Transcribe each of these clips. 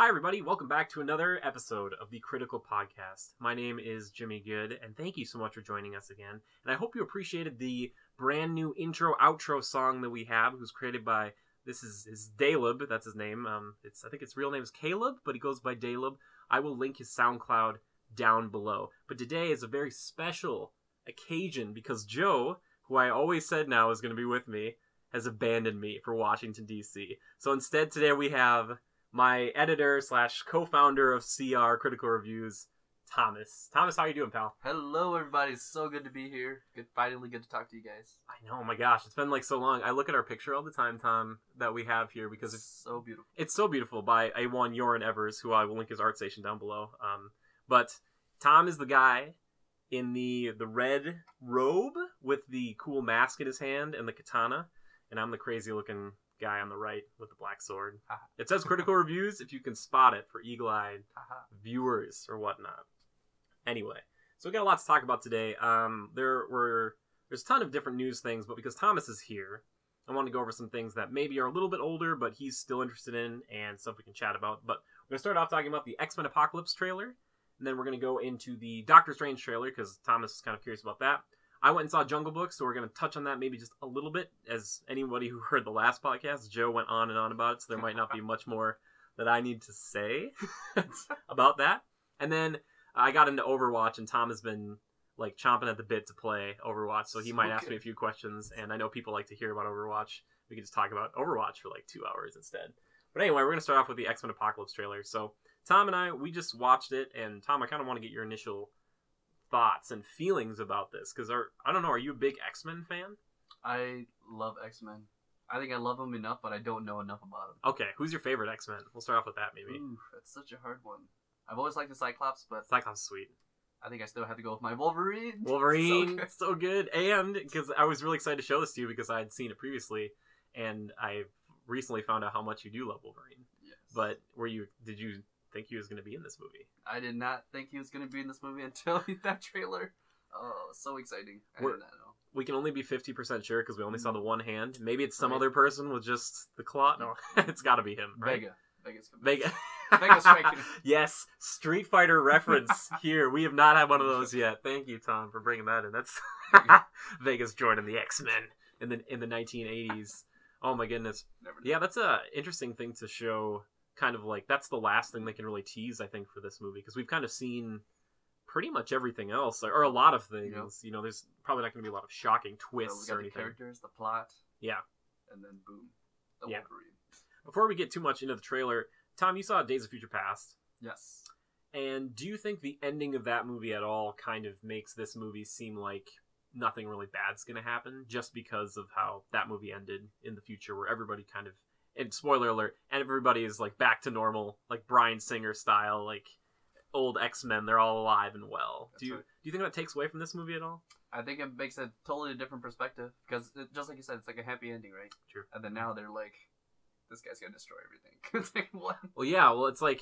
Hi, everybody. Welcome back to another episode of the Critical Podcast. My name is Jimmy Good, and thank you so much for joining us again. And I hope you appreciated the brand new intro-outro song that we have. It was created by, this is Daleb, that's his name. I think his real name is Caleb, but he goes by Daleb. I will link his SoundCloud down below. But today is a very special occasion because Joe, who I always said now is going to be with me, has abandoned me for Washington, D.C. So instead today we have my editor / co-founder of CR Critical Reviews, Thomas. Thomas, how you doing, pal? Hello, everybody. It's so good to be here. Finally good to talk to you guys. I know, oh my gosh. It's been like so long. I look at our picture all the time, Tom, that we have here because it's so beautiful. It's so beautiful by A1 Yoren Evers, who I will link his art station down below. But Tom is the guy in the red robe with the cool mask in his hand and the katana, and I'm the crazy-looking guy on the right with the black sword. It says Critical Reviews if you can spot it for eagle-eyed viewers or whatnot. Anyway, so we got a lot to talk about today. There's a ton of different news things, but because Thomas is here, I want to go over some things that maybe are a little bit older, but he's still interested in, and stuff we can chat about. But we're going to start off talking about the X-Men Apocalypse trailer, and then we're going to go into the Doctor Strange trailer, because Thomas is kind of curious about that. I went and saw Jungle Book, so we're going to touch on that maybe just a little bit. As anybody who heard the last podcast, Joe went on and on about it, so there might not be much more that I need to say about that. And then I got into Overwatch, and Tom has been like chomping at the bit to play Overwatch, so he might ask me a few questions, and I know people like to hear about Overwatch. We can just talk about Overwatch for like 2 hours instead. But anyway, we're going to start off with the X-Men Apocalypse trailer. So Tom and I, we just watched it, and Tom, I kind of want to get your initial thoughts and feelings about this, because I don't know, are you a big X-Men fan? I love X-Men. I think I love them enough, but I don't know enough about them. Okay, who's your favorite X-Men? We'll start off with that, maybe. Ooh, that's such a hard one. I've always liked the Cyclops, but Cyclops is sweet. I think I still have to go with my Wolverine. Wolverine, so good. And because I was really excited to show this to you because I had seen it previously, and I recently found out how much you do love Wolverine. Yes. But did you think he was going to be in this movie? I did not think he was going to be in this movie until that trailer. Oh, so exciting. I did not know. We can only be 50% sure because we only saw the one hand. Maybe it's some other person with just the claw. No, it's got to be him, right? Vega. Vega's striking. Yes, Street Fighter reference here. We have not had one of those yet. Thank you, Tom, for bringing that in. That's Vega's joining the X-Men in the 1980s. Oh my goodness. Yeah, that's a interesting thing to show. Kind of like that's the last thing they can really tease, I think, for this movie, because we've kind of seen pretty much everything else, or a lot of things. Yep. You know, there's probably not going to be a lot of shocking twists or anything. The characters, the plot, yeah, and then boom, the Wolverine. Before we get too much into the trailer, Tom, you saw Days of Future Past. Yes. And do you think the ending of that movie at all kind of makes this movie seem like nothing really bad's going to happen, just because of how that movie ended in the future, where everybody kind of, and spoiler alert, and everybody is like back to normal, like Bryan Singer style, like old X-Men, they're all alive and well. Do you think that takes away from this movie at all? I think it makes a totally different perspective, because just like you said, it's like a happy ending, right? True. And then now they're like, this guy's gonna destroy everything. It's like, what? Well, yeah, it's like,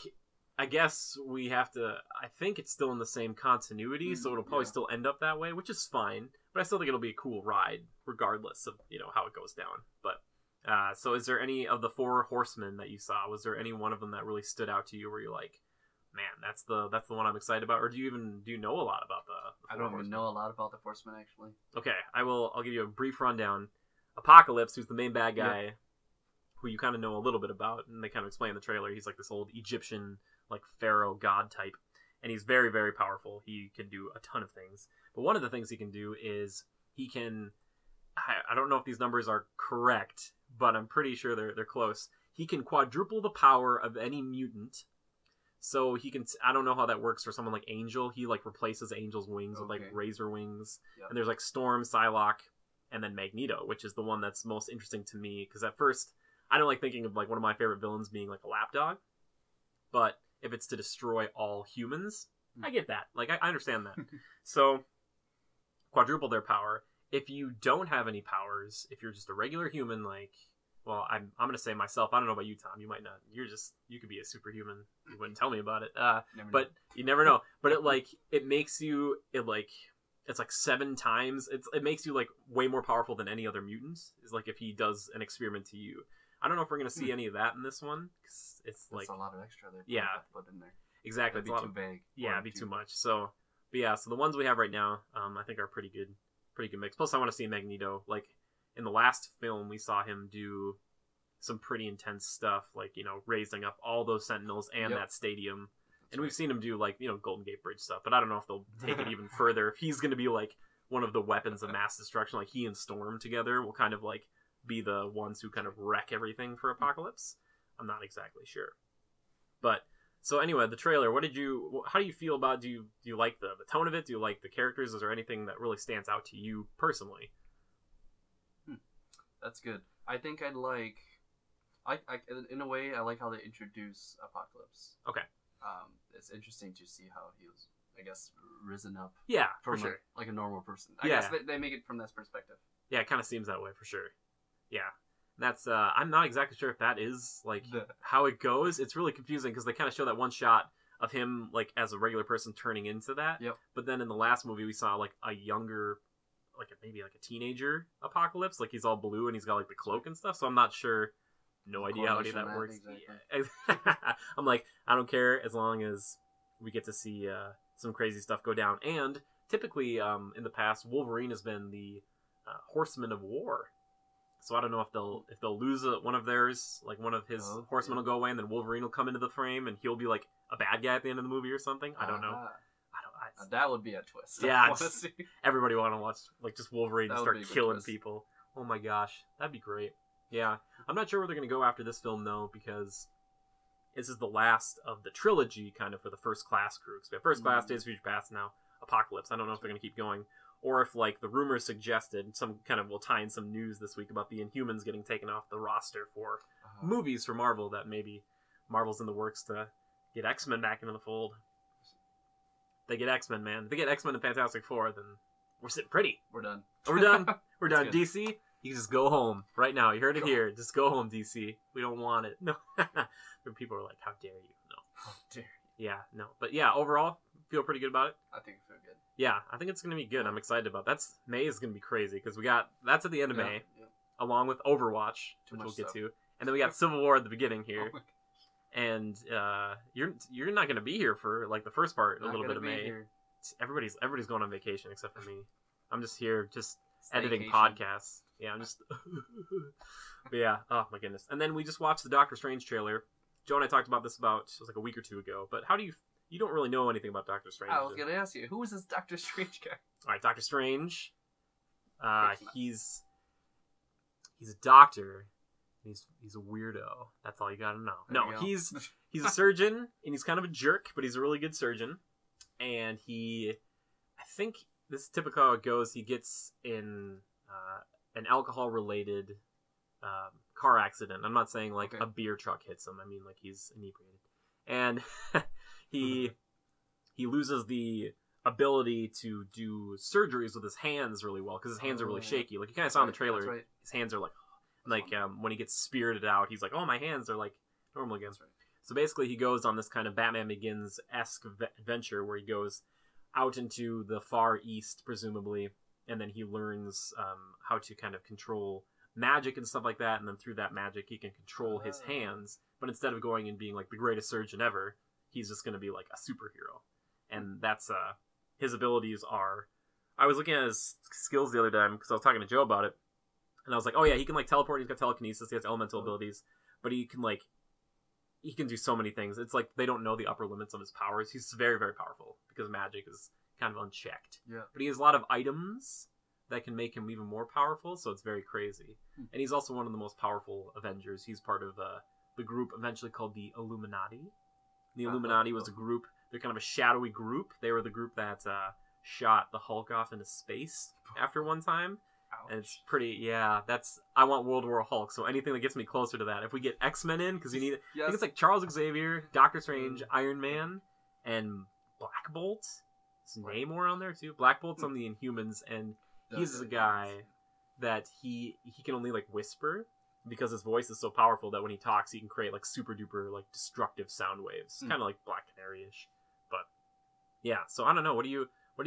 I guess we have to, I think it's still in the same continuity, so it'll probably still end up that way, which is fine, but I still think it'll be a cool ride, regardless of, how it goes down. But so is there any of the 4 horsemen that you saw, was there any one of them that really stood out to you where you're like, man, that's the one I'm excited about? Or do you know a lot about the I don't even know a lot about the horsemen, actually. Okay, I'll give you a brief rundown. Apocalypse, who's the main bad guy, who you kind of know a little bit about, and they kind of explain in the trailer, he's like this old Egyptian, like pharaoh god type, and he's very, very powerful. He can do a ton of things, but one of the things he can do is he can, I don't know if these numbers are correct, but I'm pretty sure they're close. He can quadruple the power of any mutant. So he can, I don't know how that works for someone like Angel. He like replaces Angel's wings with like razor wings. Yep. And there's like Storm, Psylocke, and then Magneto, which is the one that's most interesting to me. Because at first, I don't like thinking of like one of my favorite villains being like a lapdog. But if it's to destroy all humans, I get that. Like, I understand that. So, quadruple their power. If you don't have any powers, if you're just a regular human, like, well, I'm going to say myself, I don't know about you, Tom, you might not, you could be a superhuman, you wouldn't tell me about it, but you never know, but it makes you, it's like 7 times, it makes you like way more powerful than any other mutant, is like if he does an experiment to you. I don't know if we're gonna see any of that in this one. 'Cause it's That's like a lot of extra there. Yeah. Put in there. exactly. That'd It's a be lot too of, vague. yeah, it'd be too much. So, but yeah, so the ones we have right now, I think are pretty good mix. Plus, I want to see Magneto. Like in the last film, we saw him do some pretty intense stuff, like raising up all those Sentinels and Yep. that stadium. That's And we've right. seen him do like Golden Gate Bridge stuff, but I don't know if they'll take it even further. If he's going to be like one of the weapons of mass destruction, like he and Storm together will kind of like be the ones who kind of wreck everything for Apocalypse. I'm not exactly sure, but so anyway, the trailer. How do you feel about? Do you like the tone of it? Do you like the characters? Is there anything that really stands out to you personally? That's good. I think I'd like. I in a way I like how they introduce Apocalypse. Okay. It's interesting to see how he was, I guess, risen up Yeah, from for sure. like a normal person. Yeah. I guess they make it from that perspective. Yeah, it kind of seems that way for sure. Yeah. That's I'm not exactly sure if that is like how it goes. It's really confusing because they kind of show that one shot of him like as a regular person turning into that. Yep. But then in the last movie we saw like a younger, like maybe like a teenager Apocalypse. Like he's all blue and he's got like the cloak and stuff. So I'm not sure. No idea how any of that works. Exactly. Yeah. I'm like, I don't care as long as we get to see some crazy stuff go down. And typically, in the past, Wolverine has been the Horseman of War. So I don't know if they'll lose one of theirs, like one of his horsemen will go away, and then Wolverine will come into the frame, and he'll be like a bad guy at the end of the movie or something. I don't know. That would be a twist. Yeah, everybody want to watch like just Wolverine That would start be a good killing twist. people. Oh my gosh, that'd be great. Yeah, I'm not sure where they're gonna go after this film though, because this is the last of the trilogy, kind of for the First Class crew. Because we have First Class, Days of Future Past, now Apocalypse. I don't know if they're gonna keep going, or if like the rumors suggested, some kind of will tie in some news this week about the Inhumans getting taken off the roster for movies for Marvel. That maybe Marvel's in the works to get X-Men back into the fold. They get X-Men, man. If they get X-Men and Fantastic Four, then we're sitting pretty. We're done. We're done. We're done. Good. DC, you can just go home right now. You heard it here. Just go home, DC. We don't want it. No. People are like, how dare you? No. How dare you? Yeah, no. But yeah, overall, feel pretty good about it. I think it feel good. Yeah, I think it's going to be good. I'm excited about it. May is going to be crazy because that's at the end of May, Yeah. along with Overwatch, which we'll get to. And then we got Civil War at the beginning here. Oh my And you're not going to be here for like the first part, a Not little bit gonna of be May. here. Everybody's going on vacation except for me. I'm just here, just editing Staycation. podcasts. Yeah, I'm just. But yeah, oh my goodness. And then we just watched the Doctor Strange trailer. Joe and I talked about this it was like a week or two ago. But how do you don't really know anything about Doctor Strange? I was gonna ask you, who is this Doctor Strange guy? All right, Doctor Strange. Christmas. He's a doctor. He's a weirdo. That's all you gotta know. There No, you go. he's a surgeon, and he's kind of a jerk, but he's a really good surgeon. And I think this is typical how it goes. He gets in an alcohol-related car accident. I'm not saying like a beer truck hits him. I mean like he's inebriated, and he loses the ability to do surgeries with his hands really well because his hands are really shaky. Like you kind of saw in the trailer, That's right. his hands are like when he gets spirited out, he's like, oh, my hands are like normal again. That's right. So basically he goes on this kind of Batman Begins-esque adventure where he goes out into the Far East, presumably, and then he learns how to kind of control magic and stuff like that, and then through that magic he can control his hands, but instead of going and being like the greatest surgeon ever, he's just going to be like a superhero. And that's his abilities are, I was looking at his skills the other time because I was talking to Joe about it, and I was like, oh yeah, he can like teleport, he's got telekinesis, he has elemental abilities, but he can do so many things. It's like they don't know the upper limits of his powers. He's very, very powerful because magic is kind of unchecked. Yeah. But he has a lot of items that can make him even more powerful, so it's very crazy. And he's also one of the most powerful Avengers. He's part of the group eventually called the Illuminati. The Illuminati was a group, they're kind of a shadowy group. They were the group that shot the Hulk off into space after one time. Ouch. And it's pretty, I want World War Hulk, so anything that gets me closer to that. If we get X-Men in, because you need, I think it's like Charles Xavier, Doctor Strange, Iron Man, and Black Bolt. Is Namor on there too? Black Bolt's on the Inhumans, and he's a guy that he can only like whisper because his voice is so powerful that when he talks, he can create like super duper like destructive sound waves, kind of like Black Canary-ish. But yeah, so I don't know. What do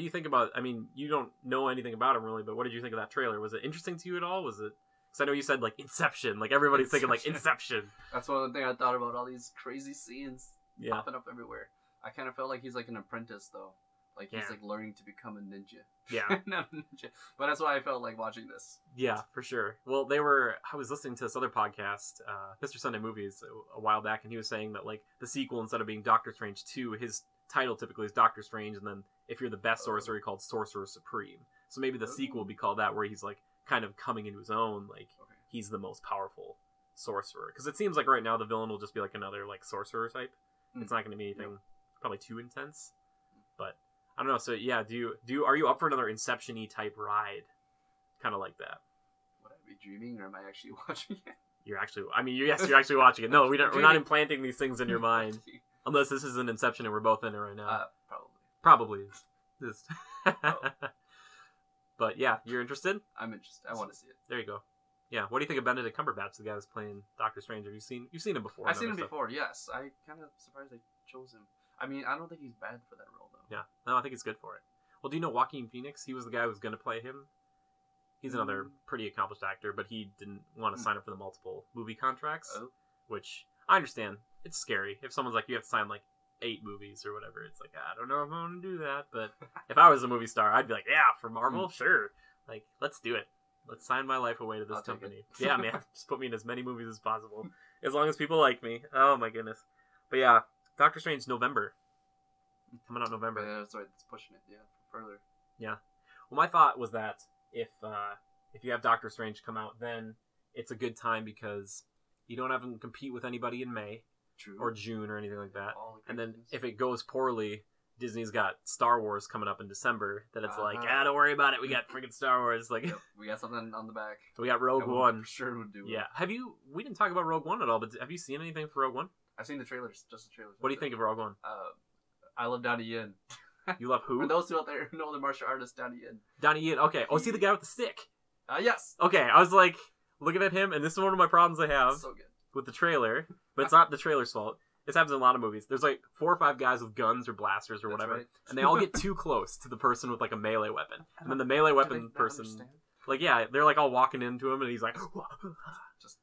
you think about? I mean, you don't know anything about him really, but what did you think of that trailer? Was it interesting to you at all? Was it? Because I know you said like Inception. Like everybody's thinking like Inception. That's one thing I thought about. All these crazy scenes Yeah. popping up everywhere. I kind of felt like he's like an apprentice though. Like he's Yeah. like learning to become a ninja. Yeah. Not a ninja. But that's why I felt like watching this. Yeah, for sure. Well, I was listening to this other podcast, Mr. Sunday Movies, a while back, and he was saying that like the sequel, instead of being Doctor Strange 2, his title typically is Doctor Strange, and then if you're the best sorcerer, called Sorcerer Supreme. So maybe the sequel would be called that, where he's like kind of coming into his own, like he's the most powerful sorcerer. Because it seems like right now the villain will just be like another like sorcerer type. It's not going to be anything probably too intense. But I don't know. So yeah, are you up for another Inception-y type ride? Kind of like that. Would I be dreaming, or am I actually watching it? You're actually, I mean, yes, you're actually watching it. No, we're not implanting these things in your mind. Unless this is an Inception and we're both in it right now. Probably. Just... But yeah, you're interested? I'm interested. I want to see it. There you go. Yeah, what do you think of Benedict Cumberbatch, the guy who's playing Doctor Strange? You've seen him before? I've seen him before, yes. I kind of surprised they chose him. I mean, I don't think he's bad for that role, though. Yeah, no, I think he's good for it. Well, do you know Joaquin Phoenix? He was the guy who was going to play him. He's another pretty accomplished actor, but he didn't want to sign up for the multiple movie contracts, which I understand. It's scary. If someone's like, you have to sign like 8 movies or whatever, it's like, I don't know if I want to do that. But if I was a movie star, I'd be like, yeah, for Marvel, sure. Like, let's do it. Let's sign my life away to this company. Yeah, man. Just put me in as many movies as possible. As long as people like me. Oh, my goodness. But yeah, Doctor Strange, November. Coming out November. Yeah, that's right. It's pushing it, further. Yeah. Well, my thought was that if you have Doctor Strange come out, then it's a good time because you don't have to compete with anybody in May or June or anything like that. And then if it goes poorly, Disney's got Star Wars coming up in December. That it's like, don't worry about it. We got freaking Star Wars. Like, we got something on the back. We got Rogue One. For sure would do. Yeah. We didn't talk about Rogue One at all, but have you seen anything for Rogue One? I've seen the trailers. Just the trailers. What do you think of Rogue One? I love Donnie Yen. You love who? For those who out there who know the martial artist, Donnie Yen. Donnie Yen. Okay. Oh, is he the guy with the stick? Yes. Okay. I was like looking at him, and this is one of my problems I have with the trailer. But it's not the trailer's fault. This happens in a lot of movies. There's like 4 or 5 guys with guns or blasters or whatever, and they all get too close to the person with like a melee weapon. And then the melee weapon person, like, yeah, they're like all walking into him, and he's like, just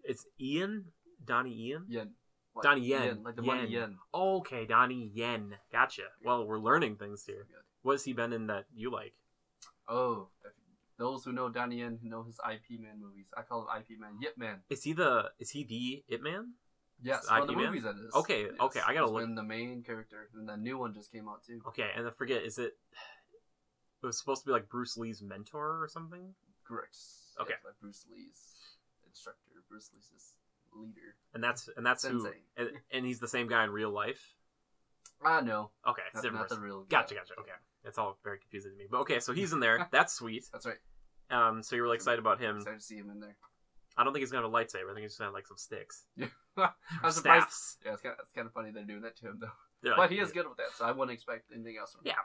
it's Ian, Donnie Ian, Yen, Donnie Yen, like the money Yen. Okay, Donnie Yen. Gotcha. Well, we're learning things here. What has he been in that you like? Oh, those who know Donnie Yen who know his IP Man movies. I call him IP Man, Yip Man. Is he the Ip Man? Yes, for the movies that is. Okay, yes. Okay, I gotta look. Been the main character, and the new one just came out too. Okay, and I forget, it was supposed to be like Bruce Lee's mentor or something? Correct. Okay. Like Bruce Lee's instructor, Bruce Lee's leader. And that's who, and he's the same guy in real life? No. Okay, it's different. Not the real guy. Gotcha, okay. It's all very confusing to me. But okay, so he's in there. That's sweet. That's right. So you're really excited about him. Excited to see him in there. I don't think he's gonna have a lightsaber. I think he's just gonna have like some sticks. Yeah. I'm surprised. Staffs. Yeah, it's kind of funny they're doing that to him though. They're but he is good with that, so I wouldn't expect anything else from him. Yeah,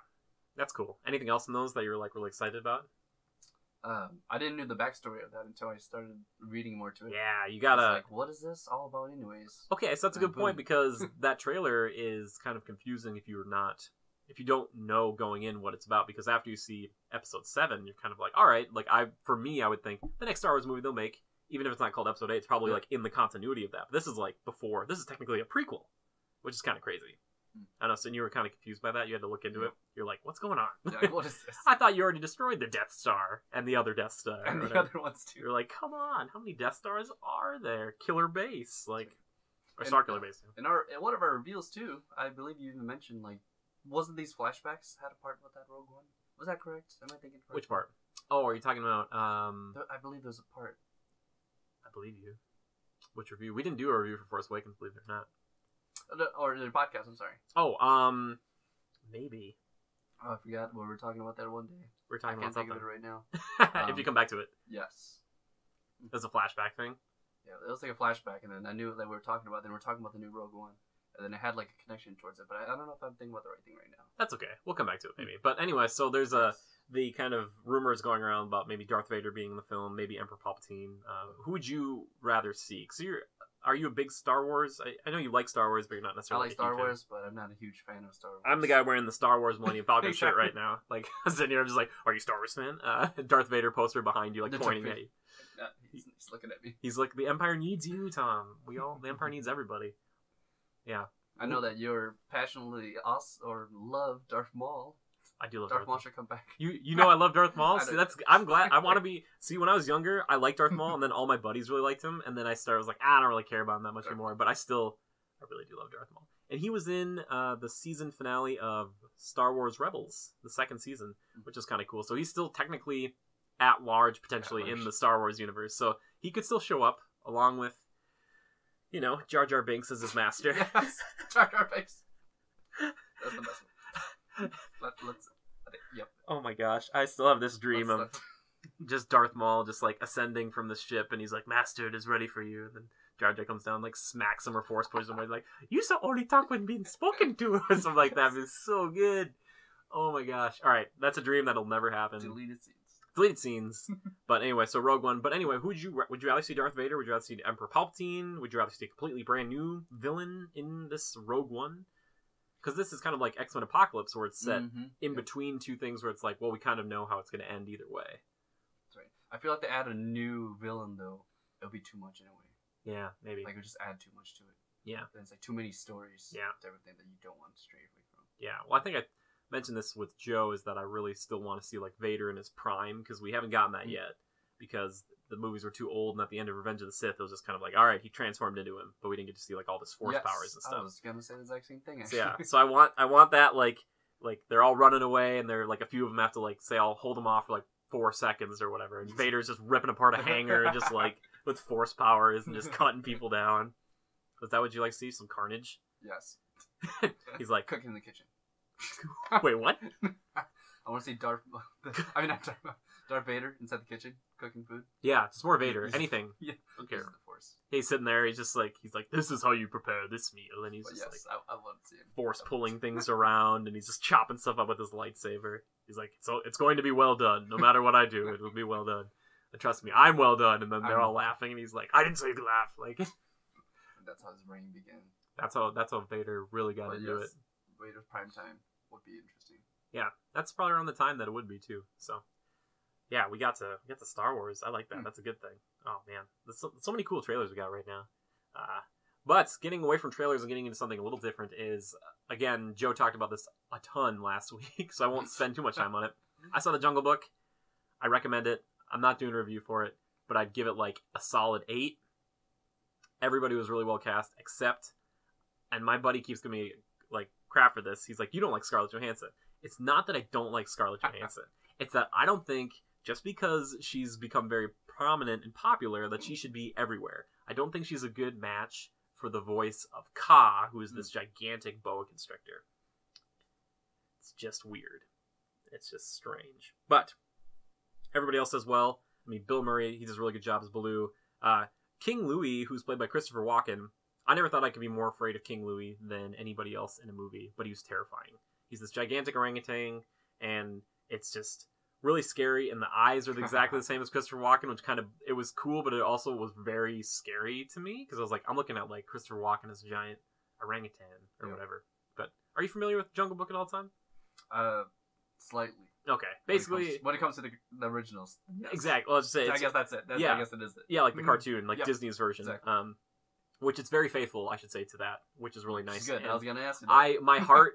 that's cool. Anything else in those that you were like really excited about? I didn't know the backstory of that until I started reading more to it. Yeah, you gotta. Like, what is this all about, anyways? Okay, so that's a good point because that trailer is kind of confusing if you don't know going in what it's about. Because after you see episode 7, you're kind of like, all right, like for me, I would think the next Star Wars movie they'll make, even if it's not called episode 8, it's probably like in the continuity of that. But this is like before. This is technically a prequel, which is kind of crazy. I know, so you were kind of confused by that. You had to look into it. You're like, what's going on? Yeah, what is this? I thought you already destroyed the Death Star and the other Death Star. And the other ones too. You're like, come on, how many Death Stars are there? Killer Base, like, or Star Killer Base. In one of our reveals too, I believe you even mentioned, like, wasn't these flashbacks had a part with that Rogue One? Was that correct? Am I thinking correct? Which part? Oh, are you talking about I believe there's a part. I believe you. Which review? We didn't do a review for Force Awakens, believe it or not. Or the podcast, I'm sorry. Oh, maybe. Oh, I forgot. We were talking about that one day. We're talking about something. I can't think of it right now. If you come back to it. Yes. There's a flashback thing? Yeah, it was like a flashback, and then I knew that we were talking about the new Rogue One. And then it had like a connection towards it, but I don't know if I'm thinking about the right thing right now. That's okay. We'll come back to it maybe. But anyway, so there's the kind of rumors going around about maybe Darth Vader being in the film, maybe Emperor Palpatine. Who would you rather see? Because Are you a big Star Wars? I know you like Star Wars, but you're not I necessarily. like Star Wars, but I'm not a huge fan of Star Wars. I'm the guy wearing the Star Wars Millennium Falcon shirt Exactly. right now. Like sitting here, I'm just like, "Are you a Star Wars fan?" Darth Vader poster behind you, like The pointing Darth at you. He's looking at me. He's like, "The Empire needs you, Tom. The Empire needs everybody." Yeah, I know that you're passionately love Darth Maul. I do love Darth Maul should come back. You know I love Darth Maul. I See, know. I'm glad. I want to be. See, when I was younger, I liked Darth Maul, and then all my buddies really liked him, and then I was like, I don't really care about him that much anymore. But I really do love Darth Maul. And he was in the season finale of Star Wars Rebels, the second season, which is kind of cool. So he's still technically at large, potentially in the Star Wars universe. So he could still show up along with, Jar Jar Binks as his master. Yes, Jar Jar Binks. That's the best one. Yep. Oh my gosh, I still have this dream of just Darth Maul just like ascending from the ship, and he's like, "Master, it is ready for you." And then Jar Jar comes down, like smacks him or force pushes him, and like, "You shall only talk when being spoken to," or something like that. It's so good. Oh my gosh! All right, that's a dream that'll never happen. Deleted scenes. But anyway, so Rogue One. But anyway, would you rather see Darth Vader? Would you rather see Emperor Palpatine? Would you rather see a completely brand new villain in this Rogue One? Because this is kind of like X-Men Apocalypse, where it's set in between two things where it's like, well, we kind of know how it's going to end either way. That's right. I feel like to add a new villain, though, it'll be too much in a way. Yeah, maybe. Like, it'll just add too much to it. Yeah. Then it's like too many stories. Yeah. To everything that you don't want to stray away from. Yeah. Well, I think I mentioned this with Joe, is that I really still want to see, like, Vader in his prime, because we haven't gotten that yet. Because the movies were too old, and at the end of Revenge of the Sith, it was just kind of like, all right, he transformed into him, but we didn't get to see like all his force powers and stuff. I was gonna say the exact same thing. Actually. So, yeah, so I want that like they're all running away, and they're like a few of them have to like say, I'll hold them off for like 4 seconds or whatever, and Vader's just ripping apart a hangar and just like with force powers and just cutting people down. Is that what you like to see? Some carnage? Yes. He's like cooking in the kitchen. Wait, what? I want to see Darth Vader inside the kitchen cooking food. Yeah, just more Vader. Anything. Yeah, don't care. The Force. He's sitting there. He's like, this is how you prepare this meal, and he's but just yes, like, I love to see him force pulling things around, and he's just chopping stuff up with his lightsaber. He's like, so it's going to be well done. No matter what I do, it will be well done. And trust me, I'm well done. And then they're all laughing, and he's like, I didn't say you could laugh. Like, that's how his reign began. That's how Vader really got into it. Vader's prime time would be interesting. Yeah, that's probably around the time that it would be too. So, yeah, we got to Star Wars. I like that. That's a good thing. Oh man, there's so many cool trailers we got right now. But getting away from trailers and getting into something a little different is, again, Joe talked about this a ton last week, so I won't spend too much time on it. I saw The Jungle Book. I recommend it. I'm not doing a review for it, but I'd give it like a solid 8. Everybody was really well cast, except, and my buddy keeps giving me like crap for this. He's like, you don't like Scarlett Johansson. It's not that I don't like Scarlett Johansson. It's that I don't think just because she's become very prominent and popular that she should be everywhere. I don't think she's a good match for the voice of Ka, who is this gigantic boa constrictor. It's just weird. It's just strange. But everybody else does well. I mean, Bill Murray, he does a really good job as Baloo. King Louis, who's played by Christopher Walken, I never thought I could be more afraid of King Louis than anybody else in a movie, but he was terrifying. He's this gigantic orangutan, and it's just really scary, and the eyes are exactly the same as Christopher Walken, which it was cool, but it also was very scary to me, because I was like, I'm looking at like Christopher Walken as a giant orangutan, or whatever. But are you familiar with Jungle Book at all time? Slightly. Okay, basically... When it comes to the originals. Yes. Exactly, well, I'll just say... I guess that's it. I guess it is it. Yeah, like the cartoon, like Disney's version. Exactly. Which it's very faithful, I should say, to that, which is really nice. Good. I was gonna ask you that. My heart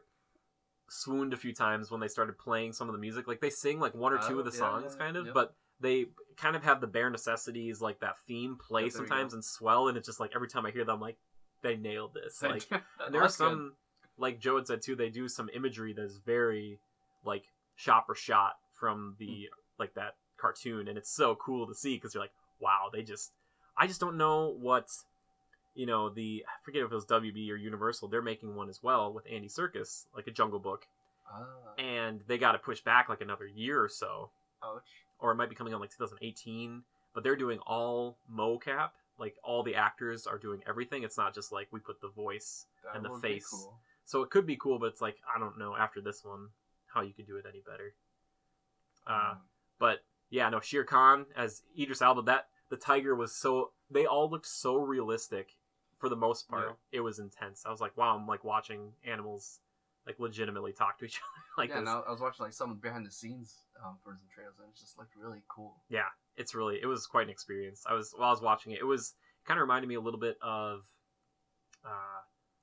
swooned a few times when they started playing some of the music. Like, they sing like one or two of the songs, but they kind of have the bare necessities, like that theme play sometimes and swell, and it's just like every time I hear them, I'm like, they nailed this. Like, and there are some, like Joe had said too, they do some imagery that is very like shot for shot from the like that cartoon, and it's so cool to see because you're like, wow, I just don't know what. I forget if it was WB or Universal, they're making one as well with Andy Serkis, like a Jungle Book. And they got to push back like another year or so. Ouch. Or it might be coming out like 2018. But they're doing all mocap. Like, all the actors are doing everything. It's not just like we put the voice and the face. Cool. So it could be cool, but it's like, I don't know, after this one, how you could do it any better. But, yeah, no, Shere Khan as Idris Elba, the tiger was so... They all looked so realistic for the most part, it was intense. I was like, wow, I'm like watching animals like legitimately talk to each other like this. No, I was watching like some behind the scenes for some trailers, and it just looked really cool. Yeah, it was quite an experience. While I was watching it, it kind of reminded me a little bit of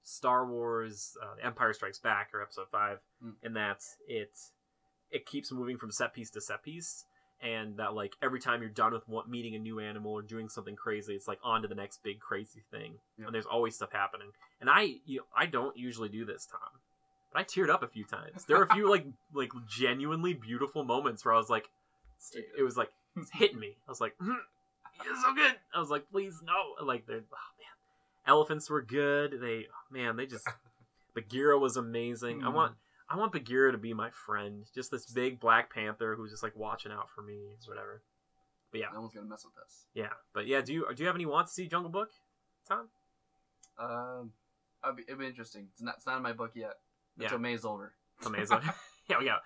Star Wars Empire Strikes Back, or Episode 5, in that it keeps moving from set piece to set piece, and that like every time you're done with meeting a new animal or doing something crazy, it's like on to the next big crazy thing. And there's always stuff happening. And I don't usually do this, Tom, but I teared up a few times. There were a few like genuinely beautiful moments where I was like, it was like hitting me. I was like, it's so good. I was like, please no. Like they're, oh man, elephants were good. They just Bagheera was amazing. I want Bagheera to be my friend. Just this big Black Panther who's just like watching out for me, whatever. But yeah, no one's gonna mess with us. Yeah, but yeah, do you have any want to see Jungle Book, Tom? It'd be interesting. It's not in my book yet. Until May's over. Until May's over. Yeah.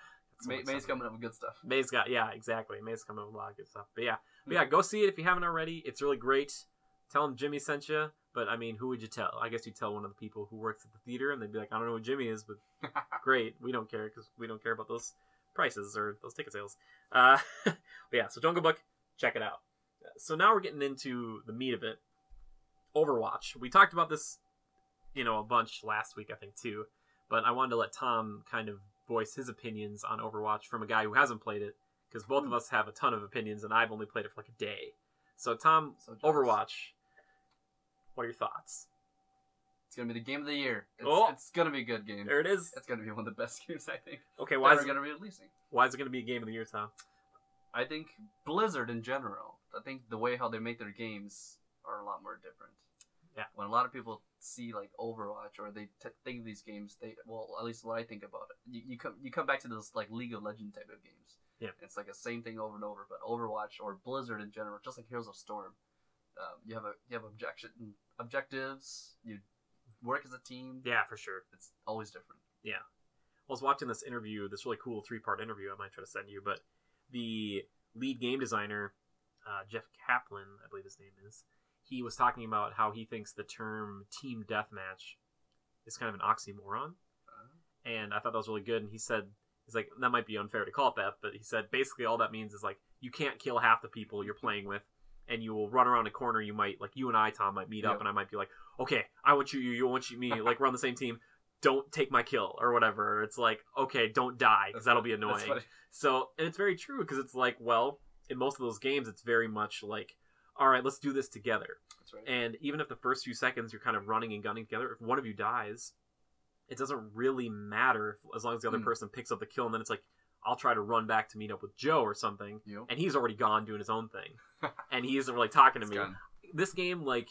May's coming up with good stuff. Exactly. May's coming up with a lot of good stuff. But yeah, go see it if you haven't already. It's really great. Tell them Jimmy sent you. But I mean, who would you tell? I guess you'd tell one of the people who works at the theater, and they'd be like, I don't know who Jimmy is, but great. We don't care because we don't care about those prices or those ticket sales. But yeah, so Jungle Book, check it out. So now we're getting into the meat of it. Overwatch. We talked about this, a bunch last week, I think, too. But I wanted to let Tom kind of voice his opinions on Overwatch from a guy who hasn't played it, because both of us have a ton of opinions, and I've only played it for like a day. So, Tom, Overwatch, what are your thoughts? It's going to be the game of the year. It's going to be a good game. There it is. It's going to be one of the best games, I think. Okay, why is it going to be releasing? Why is it going to be a game of the year, Tom? I think Blizzard in general. I think the way how they make their games are a lot more different. Yeah. When a lot of people see like Overwatch or they think of these games, at least what I think about it, you come back to those like League of Legends type of games. Yeah. It's like the same thing over and over. But Overwatch or Blizzard in general, just like Heroes of Storm, you have objectives. You work as a team. Yeah, for sure. It's always different. Yeah. I was watching this interview, this really cool 3-part interview I might try to send you, but the lead game designer, Jeff Kaplan, I believe his name is, he was talking about how he thinks the term team deathmatch is kind of an oxymoron. And I thought that was really good. And he's like, that might be unfair to call it that, but he said basically all that means is like, you can't kill half the people you're playing with, and you will run around a corner. You might, like you and I, Tom, might meet up, and I might be like, okay, I want you, you want you, me, like we're on the same team. Don't take my kill or whatever. It's like, okay, don't die, because that'll be annoying. So, and it's very true, because it's like, well, in most of those games, it's very much like, all right, let's do this together. That's right. And even if the first few seconds you're kind of running and gunning together, if one of you dies, it doesn't really matter as long as the other person picks up the kill, and then it's like, I'll try to run back to meet up with Joe or something, and he's already gone doing his own thing, and he isn't really talking to me. Gone. This game, like,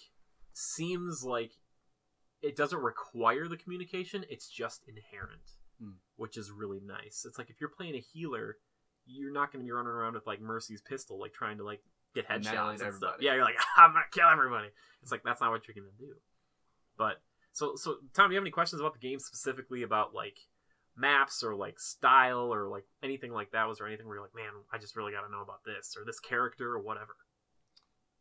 seems like it doesn't require the communication, it's just inherent, which is really nice. It's like, if you're playing a healer, you're not going to be running around with, like, Mercy's pistol, like, trying to, like, get headshots and stuff. Yeah, you're like, I'm going to kill everybody. It's like, that's not what you're going to do. But, so Tom, do you have any questions about the game specifically about, like, maps or, like, style or, like, anything like that? Was there anything where you're like, man, I just really got to know about this or this character or whatever?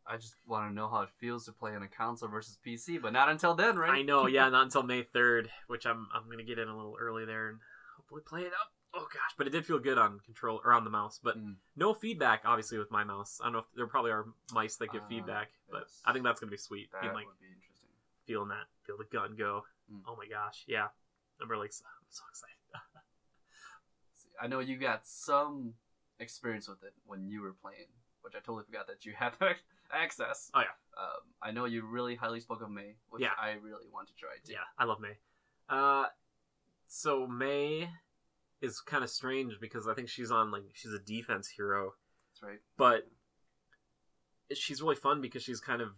I just want to know how it feels to play on a console versus PC, but not until then, right? I know, yeah, not until May 3rd, which I'm going to get in a little early there and hopefully play it up. Oh gosh, but it did feel good on control or on the mouse, but no feedback obviously with my mouse. I don't know if there probably are mice that give feedback, but I think that's gonna be sweet. That being, would be interesting. Feel the gun go. Oh my gosh, yeah, I'm so excited. See, I know you got some experience with it when you were playing, which I totally forgot that you had access. Oh yeah. I know you really highly spoke of May, which I really want to try too. Yeah, I love May. So May is kind of strange because I think she's a defense hero. That's right. But she's really fun because she's kind of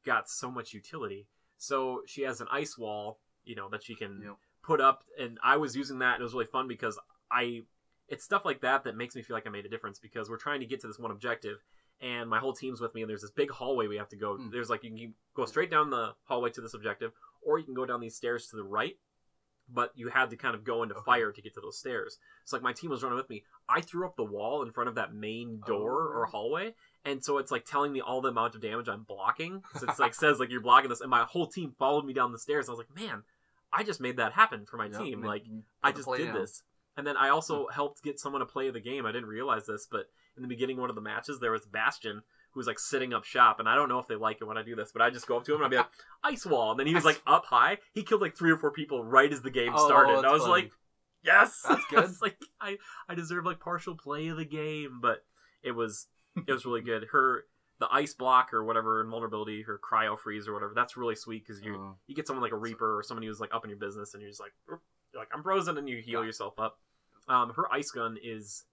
got so much utility. So she has an ice wall, that she can put up, and I was using that, and it was really fun because it's stuff like that makes me feel like I made a difference, because we're trying to get to this one objective, and my whole team's with me, and there's this big hallway we have to go. There's like, you can go straight down the hallway to this objective, or you can go down these stairs to the right. but you had to kind of go into fire to get to those stairs. So like my team was running with me. I threw up the wall in front of that main door or hallway, and so it's like telling me all the amount of damage I'm blocking. So it's like says like you're blocking this, and my whole team followed me down the stairs. I was like, man, I just made that happen for my team. Like I just did this. And then I also helped get someone to play the game. I didn't realize this, but in the beginning of one of the matches, there was Bastion who was like sitting up shop, and I don't know if they like it when I do this, but I just go up to him and I'd be like, ice wall, and then he was like up high. He killed like 3 or 4 people right as the game started. And I was like, yes, that's good. Like I deserve like partial play of the game, but it was really good. The ice block or whatever invulnerability, her cryo freeze or whatever, that's really sweet because you get someone like a Reaper or somebody who's like up in your business, and you're just like, you're like I'm frozen, and you heal yourself up. Her ice gun is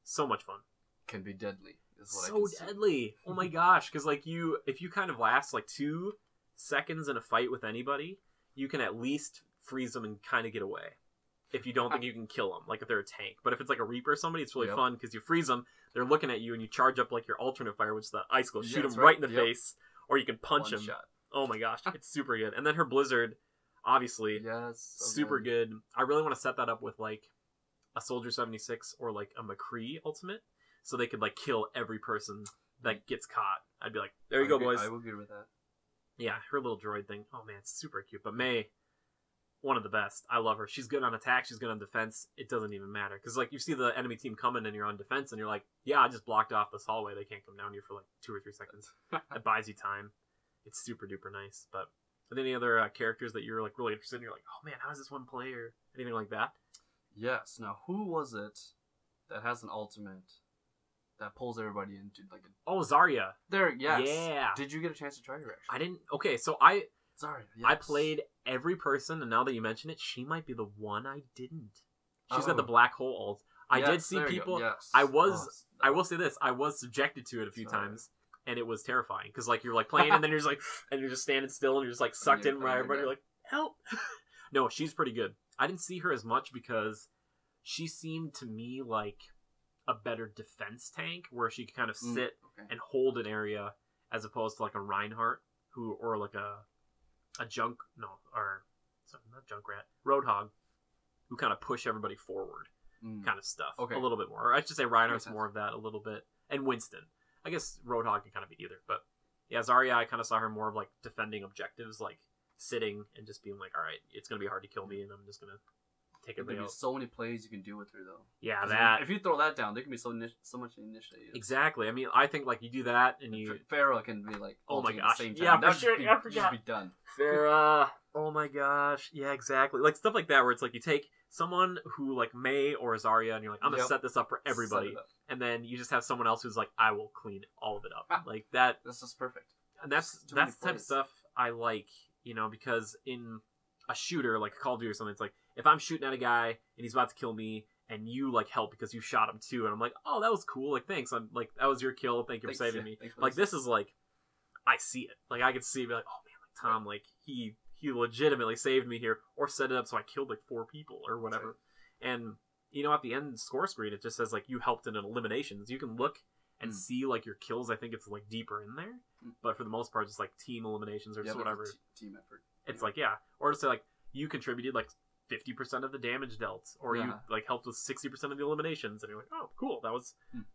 so much fun. Can be deadly. So deadly. Oh my gosh, because like if you kind of last like 2 seconds in a fight with anybody, you can at least freeze them and kind of get away. If you don't think you can kill them, like if they're a tank. But if it's like a Reaper or somebody, it's really fun because you freeze them, they're looking at you, and you charge up like your alternate fire, which is the ice go, shoot them right in the face, or you can punch them. Shot. Oh my gosh, it's super good. And then her Blizzard, obviously, super good. I really want to set that up with like a Soldier 76 or like a McCree ultimate, so they could like kill every person that gets caught. I'd be like, there you go, boys. I would agree with that. Yeah, her little droid thing. Oh man, it's super cute. But Mei, one of the best. I love her. She's good on attack. She's good on defense. It doesn't even matter. Because like you see the enemy team coming and you're on defense and you're like, yeah, I just blocked off this hallway. They can't come down here for like 2 or 3 seconds. It buys you time. It's super duper nice. But are there any other characters that you're like really interested in? You're like, oh man, how does this one play or anything like that? Yes. Now, who was it that has an ultimate that pulls everybody into like a... Oh, Zarya. There, yes. Yeah. Did you get a chance to try her, actually? I didn't... Okay, so Zarya, yes. I played every person, and now that you mention it, she might be the one I didn't. She's got the black hole ult. I did see people... Yes. I will say this, I was subjected to it a few times, and it was terrifying. Because like you're like playing, and then you're just like... And you're just standing still, and you're just like sucked in by everybody. You're like, help! No, she's pretty good. I didn't see her as much because she seemed to me like a better defense tank where she could kind of sit and hold an area as opposed to like a Reinhardt or like a not Junkrat, Roadhog, who kind of push everybody forward kind of stuff a little bit more. Or I should say Reinhardt's more of that a little bit, and Winston. I guess Roadhog can kind of be either, but yeah, Zarya, I kind of saw her more of like defending objectives, like sitting and just being like, all right, it's gonna be hard to kill me, and I'm just gonna take it. There's so many plays you can do with her, though. Yeah, that. If you throw that down, there can be so much initiative. Exactly. I mean, I think like you do that, and you Pharah can be like, oh my gosh, at the same time. yeah, for sure. I forgot. Just be done. Pharah. Oh my gosh. Yeah, exactly. Like stuff like that, where it's like you take someone who like Mei or Zarya, and you're like, I'm gonna set this up for everybody, and then you just have someone else who's like, I will clean all of it up. Like that. This is perfect. And that's the type of stuff I like, you know, because in a shooter like a Call of Duty or something, it's like if I'm shooting at a guy and he's about to kill me, and you like help because you shot him too, and I'm like, oh, that was cool, like thanks, I'm like, that was your kill, thank you for saving me. Like this is like, I see it, like I could see, be like, oh man, like Tom, like he legitimately saved me here, or set it up so I killed like 4 people or whatever. And you know, at the end score screen, it just says like you helped in an eliminations. You can look and see like your kills. I think it's like deeper in there, but for the most part, it's like team eliminations or just whatever. Team effort. It's like or to say like you contributed like 50% of the damage dealt, or you like helped with 60% of the eliminations, and you're like, oh, cool, that's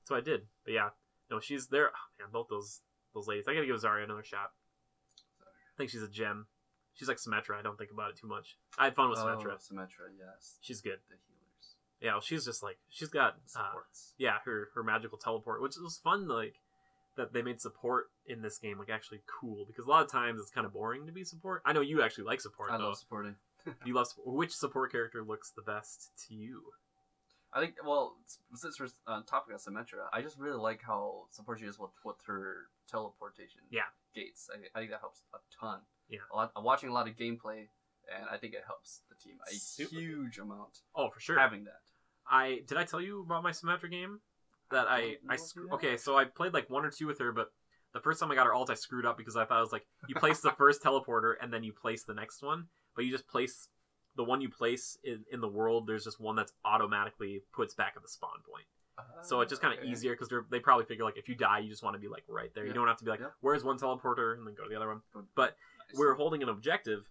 what I did. But yeah, no, she's there. Oh, man, both those ladies. I gotta give Zarya another shot. I think she's a gem. She's like Symmetra. I don't think about it too much. I had fun with Symmetra. Symmetra, yes. She's good. The healers. Yeah, well, she's just like, she's got supports. Her magical teleport, which was fun. Like that they made support in this game like actually cool, because a lot of times it's kind of boring to be support. I know you actually like support. I love supporting. You love which support character looks the best to you? I think, well, since we're on topic of Symmetra, I just really like how support she is with her teleportation gates. I think that helps a ton. Yeah, I'm watching a lot of gameplay, and I think it helps the team a huge amount. Oh, for sure. Having that. Did I tell you about my Symmetra game? That okay, so I played like 1 or 2 with her, but the first time I got her ult, I screwed up because I thought it was like you place the first teleporter and then you place the next one, but you just place the one you place in the world. There's just one that's automatically puts back at the spawn point. So it's just kind of easier because they probably figure like if you die, you just want to be like right there. You don't have to be like, where's one teleporter, and then go to the other one. But we were holding an objective.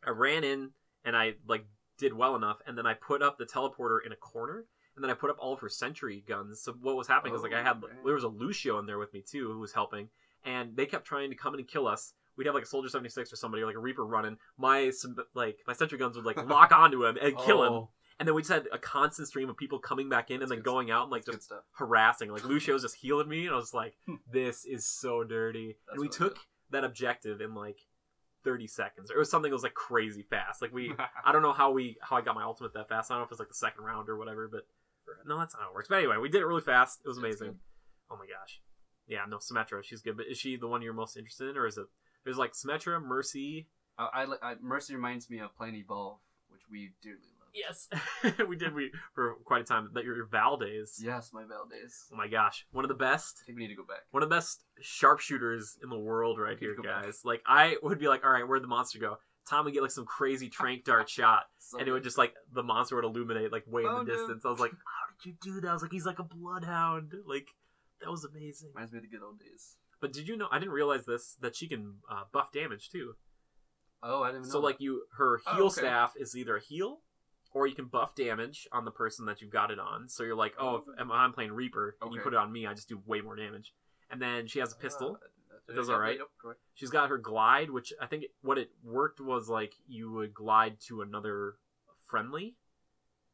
I ran in and I like did well enough, and then I put up the teleporter in a corner, and then I put up all of her sentry guns. So what was happening is like there was a Lucio in there with me too who was helping, and they kept trying to come in and kill us. We'd have like a Soldier 76 or somebody, or like a Reaper running. My sentry guns would like lock onto him and kill him. And then we just had a constant stream of people coming back in and then going out and like just harassing. Like Lucio's just healing me, and I was like, "This is so dirty." And we took that objective in like 30 seconds. It was something that was like crazy fast. Like I don't know how I got my ultimate that fast. I don't know if it was like the second round or whatever, but no, that's not how it works. But anyway, we did it really fast. It was amazing. Oh my gosh. Yeah, no, Symmetra, she's good. But is she the one you're most interested in, or is it? There's like Symmetra, Mercy. Mercy reminds me of playing Evolve, which we dearly love. Yes, we did. We for quite a time. That your Valdez. Yes, my Valdez. Oh my gosh, one of the best. I think we need to go back. One of the best sharpshooters in the world, right here, guys. Back. Like I would be like, all right, where'd the monster go? Tom would get like some crazy trank dart shot, and it would just like the monster would illuminate like way in the distance. I was like, how did you do that? I was like, he's like a bloodhound. Like that was amazing. Reminds me of the good old days. But did you know? I didn't realize this that she can buff damage too. Oh, I didn't know. So like her heal staff is either a heal, or you can buff damage on the person that you've got it on. So you're like, oh, if I'm playing Reaper and you put it on me, I just do way more damage. And then she has a pistol. It does all right. She's got her glide, which I think what it worked was like you would glide to another friendly.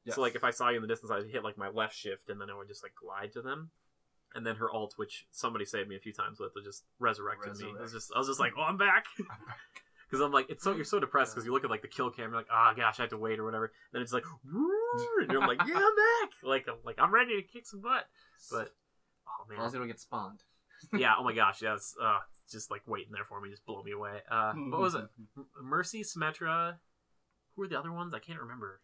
Yes. So like if I saw you in the distance, I'd hit like my left shift and then I would just like glide to them. And then her ult, which somebody saved me a few times with, just resurrected me. I was just like, oh, I'm back. Because I'm like, you're so depressed because you look at like the kill cam, you're like, oh gosh, I have to wait or whatever. Then it's like, and I'm like, yeah, I'm back. I'm ready to kick some butt. But oh man, as long as you don't get spawned. Yeah. Oh my gosh, yeah. It's just like waiting there for me, just blow me away. What was it? Mercy, Symmetra. Who were the other ones? I can't remember.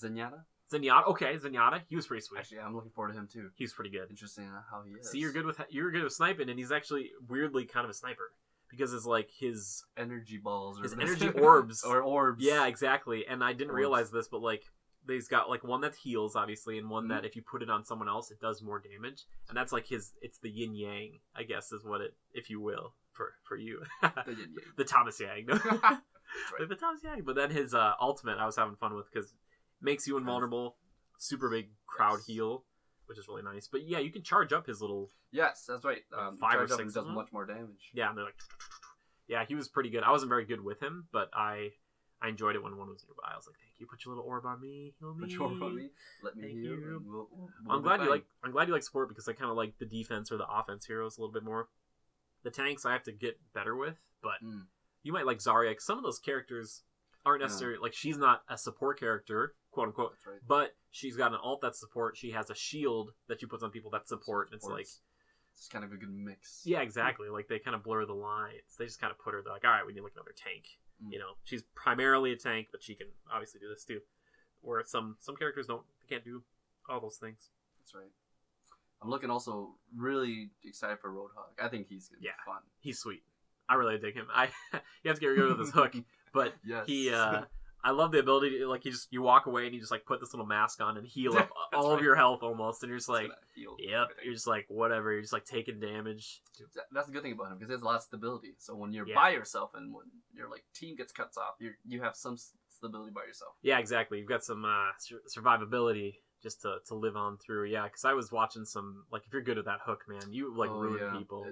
Zenyatta. Zenyatta. Okay, Zenyatta. He was pretty sweet. Actually, I'm looking forward to him too. He's pretty good. Interesting how he is. See, you're good with sniping, and he's actually weirdly kind of a sniper. Because it's like his energy balls, or his energy orbs, or orbs. Yeah, exactly. And I didn't realize this, but like he's got like one that heals, obviously, and one that if you put it on someone else, it does more damage. And that's like it's the yin yang, I guess, is what it, if you will, for you, the yin yang, the Thomas Yang, right. Like the Thomas Yang. But then his ultimate, I was having fun with because makes you invulnerable, super big crowd heal, which is really nice. But yeah, you can charge up his little. Yes, that's right. 5 or 6 does much more damage. Yeah, and they're like, yeah, he was pretty good. I wasn't very good with him, but I enjoyed it when one was nearby. I was like, thank you, put your little orb on me, heal me. Put your orb on me, let me heal. We'll I'm glad you like support because I kind of like the defense or the offense heroes a little bit more. The tanks I have to get better with, but you might like Zarya. Some of those characters aren't necessarily like she's not a support character, quote unquote, right. But she's got an ult that's support. She has a shield that she puts on people that support. It's like it's kind of a good mix. Yeah, exactly. Like they kind of blur the lines. They just kind of put her. They're like, all right, we need like another tank. You know, she's primarily a tank, but she can obviously do this too. Where some characters they can't do all those things. That's right. I'm looking also really excited for Roadhog. I think he's gonna be fun. He's sweet. I really dig him. You have to get rid of this hook, but he. I love the ability to, like, you walk away and you just like put this little mask on and heal up all of your health almost, and you're just like, yep, you're just like whatever, you're just like taking damage. That's the good thing about him because he has a lot of stability. So when you're by yourself and when your like team gets cut off, you have some stability by yourself. Yeah, exactly. You've got some survivability just to live on through. Yeah, because I was watching some, like, if you're good at that hook, man, you like ruin people.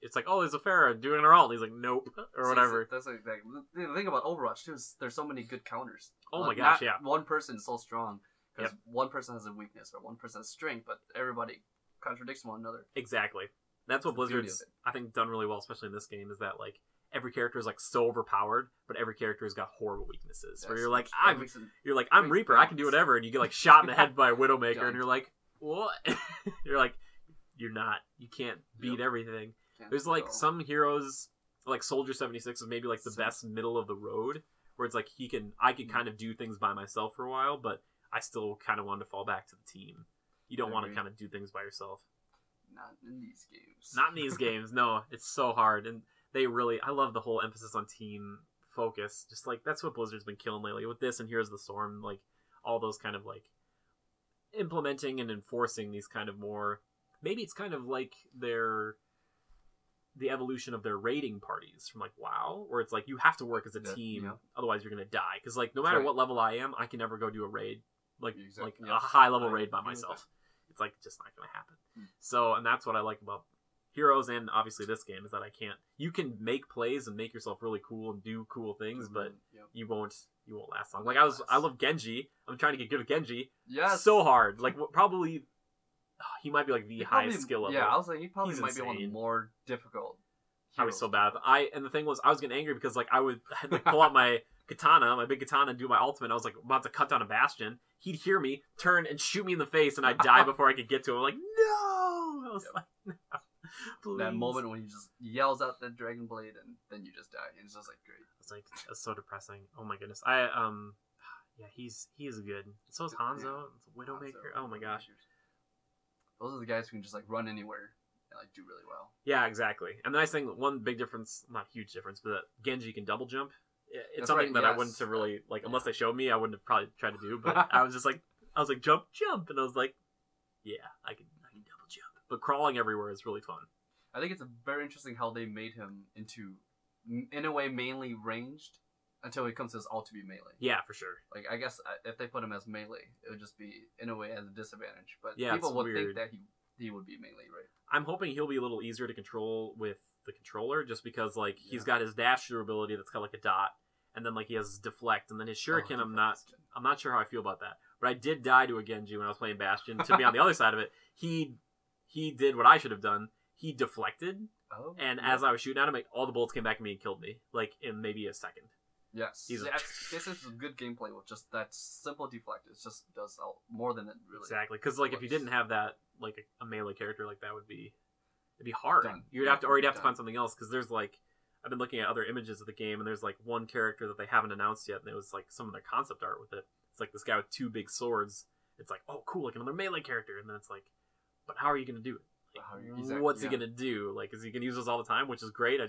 It's like, oh, there's a Pharah doing her ult. He's like, nope, or whatever. That's exactly the thing about Overwatch too. Is there's so many good counters. Oh my gosh, yeah. One person is so strong because one person has a weakness or one person has strength, but everybody contradicts one another. Exactly. That's what Blizzard's, I think, done really well, especially in this game, is that like every character is like so overpowered, but every character has got horrible weaknesses. Where you're like, I'm Reaper, I can do whatever, and you get like shot in the head by a Widowmaker, and you're like, what? You're like, you can't beat everything. There's like some heroes, like Soldier 76 is maybe like the best middle of the road, where it's like I can kind of do things by myself for a while, but I still kind of want to fall back to the team. You don't want to kind of do things by yourself. Not in these games. Not in these games. No, it's so hard, and I love the whole emphasis on team focus. Just like that's what Blizzard's been killing lately with this and Heroes of the Storm, like all those kind of like implementing and enforcing these kind of more. Maybe it's kind of like their the evolution of their raiding parties from like WoW, where it's like you have to work as a team, otherwise you're gonna die. Because like no matter what level I am, I can never go do a raid a high level raid by myself. It's like just not gonna happen. So, and that's what I like about Heroes and obviously this game is that you can make plays and make yourself really cool and do cool things, but you won't last long. Like I love Genji. I'm trying to get good at Genji. Yes. So hard. Like probably he might be like the highest skill level. Yeah, I was like he probably might be one of the more difficult. I was so bad. And the thing was I was getting angry because like I had to pull out my katana, my big katana, and do my ultimate. I was like about to cut down a bastion. He'd hear me, turn, and shoot me in the face, and I'd die before I could get to him. I'm like, no! I was like, no. Please. That moment when he just yells out the dragon blade and then you just die. And it's just like great. It's like it's so depressing. Oh my goodness. He is good. So is Hanzo. It's a Widowmaker. Oh my gosh. Those are the guys who can just like run anywhere and like do really well. Yeah, exactly. And the nice thing, one big difference, not huge difference, but that Genji can double jump. It's That's something right, that I wouldn't have really like unless they showed me. I wouldn't have probably tried to do. But I was like jump, and I was like, yeah, I can double jump. But crawling everywhere is really fun. I think it's very interesting how they made him into, in a way, mainly ranged until he comes to his ult to be melee. Yeah, for sure. Like, I guess if they put him as melee, it would just be, in a way, as a disadvantage. But yeah, people would think that he would be melee, right? I'm hoping he'll be a little easier to control with the controller, just because, like, he's got his dash durability that's got, like, a dot, and then, like, he has his deflect, and then his shuriken, I'm not sure how I feel about that. But I did die to a Genji when I was playing Bastion. To be on the other side of it, he did what I should have done. He deflected, and as I was shooting at him, like, all the bullets came back at me and killed me, like, in maybe a second. Yes. This is good gameplay with just that simple deflect. It just does more than it really. Exactly, because, like, if you didn't have that, like, a melee character, like, that would be... It'd be hard. Done. You'd have to find something else, because there's, like... I've been looking at other images of the game, and there's, like, one character that they haven't announced yet, and it was, like, some of their concept art with it. It's, like, this guy with 2 big swords. It's like, oh, cool, like another melee character. And then it's like, but how are you going to do it? Like, what's he going to do? Like, is he going to use those all the time? Which is great.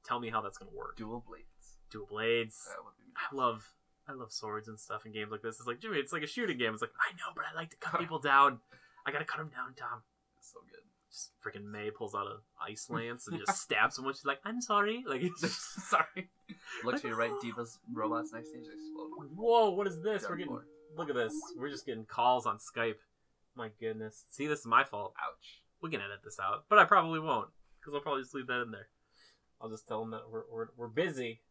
Tell me how that's going to work. Dual blades. That would be nice. I love swords and stuff in games like this. It's like, Jimmy, it's like a shooting game. It's like, I know, but I like to cut people down. I got to cut them down, Tom. It's so good. Just freaking May pulls out an ice lance and just stabs someone. She's like, I'm sorry. Like, it's just, sorry. Look to your right, Diva's robots next to you just explode. Whoa, what is this? Look at this. We're just getting calls on Skype. My goodness. See, this is my fault. Ouch. We can edit this out, but I probably won't, because I'll probably just leave that in there. I'll just tell them that we're busy.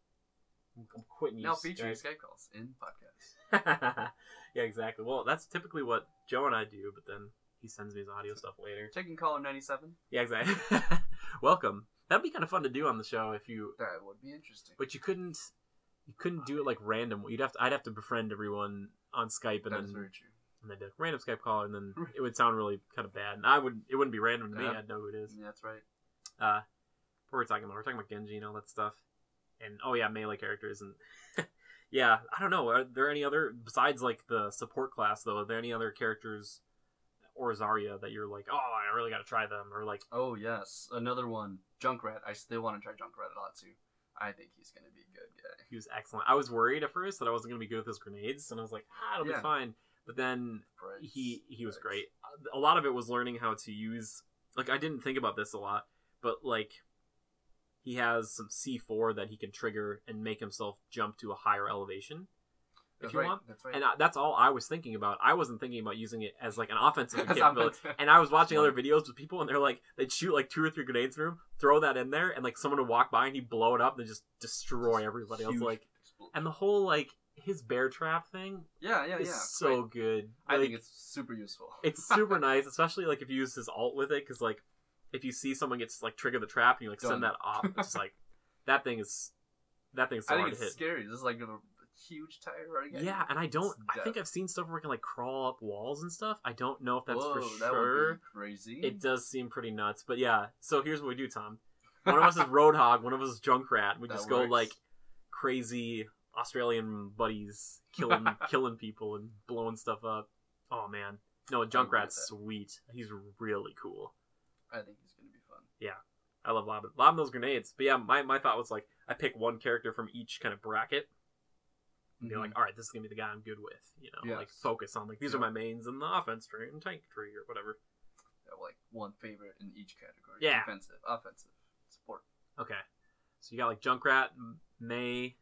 I'm quitting you. Now featuring Skype calls in podcast. Yeah, exactly. Well, that's typically what Joe and I do, but then he sends me his audio stuff later. Taking caller 97. Yeah, exactly. Welcome. That'd be kind of fun to do on the show if you. That would be interesting. But you couldn't do it like random. I'd have to befriend everyone on Skype, and that's very true. And they'd be like, random Skype call, and then it would sound really kind of bad. And it wouldn't be random to me. I'd know who it is. Yeah, that's right. What were we talking about? We're talking about Genji and all that stuff. And, oh yeah, melee characters. And, yeah, I don't know. Are there any other, besides, like, the support class, though, are there any other characters, or Zarya, that you're like, oh, I really gotta try them? Or, like... Oh, yes. Another one. Junkrat. I still want to try Junkrat a lot, too. I think he's going to be a good guy. He was excellent. I was worried at first that I wasn't going to be good with his grenades, and I was like, it'll be fine. But then he was great. A lot of it was learning how to use... Like, I didn't think about this a lot, but, like, he has some C4 that he can trigger and make himself jump to a higher elevation. If you want. That's right. And that's all I was thinking about. I wasn't thinking about using it as, like, an offensive capability. And I was watching other videos with people, and they're like, they'd shoot, like, 2 or 3 grenades through him, throw that in there, and, like, someone would walk by, and he'd blow it up, and just destroy everybody else. Like, and the whole, like, his bear trap thing is so good. Like, I think it's super useful. It's super nice, especially, like, if you use his ult with it, because, like, if you see someone gets, like, trigger the trap, and you, like, send that off, it's just, like, that thing is so hard to hit. I think it's scary. This is, like, a huge tire running at you. Yeah, and I think I've seen stuff where it can, like, crawl up walls and stuff. I don't know if that's for sure. That would be crazy. It does seem pretty nuts, but yeah. So here's what we do, Tom. One of us is Roadhog, one of us is Junkrat. We just go, like, crazy Australian buddies killing people and blowing stuff up. Oh, man. No, Junkrat's sweet. He's really cool. I think he's going to be fun. Yeah. I love lobbing those grenades. But yeah, my thought was, like, I pick one character from each kind of bracket and be like, all right, this is going to be the guy I'm good with. You know, like, focus on, like, these are my mains in the offense tree and tank tree or whatever. Yeah, like, one favorite in each category. Yeah. Defensive, offensive, support. Okay. So you got like Junkrat, May,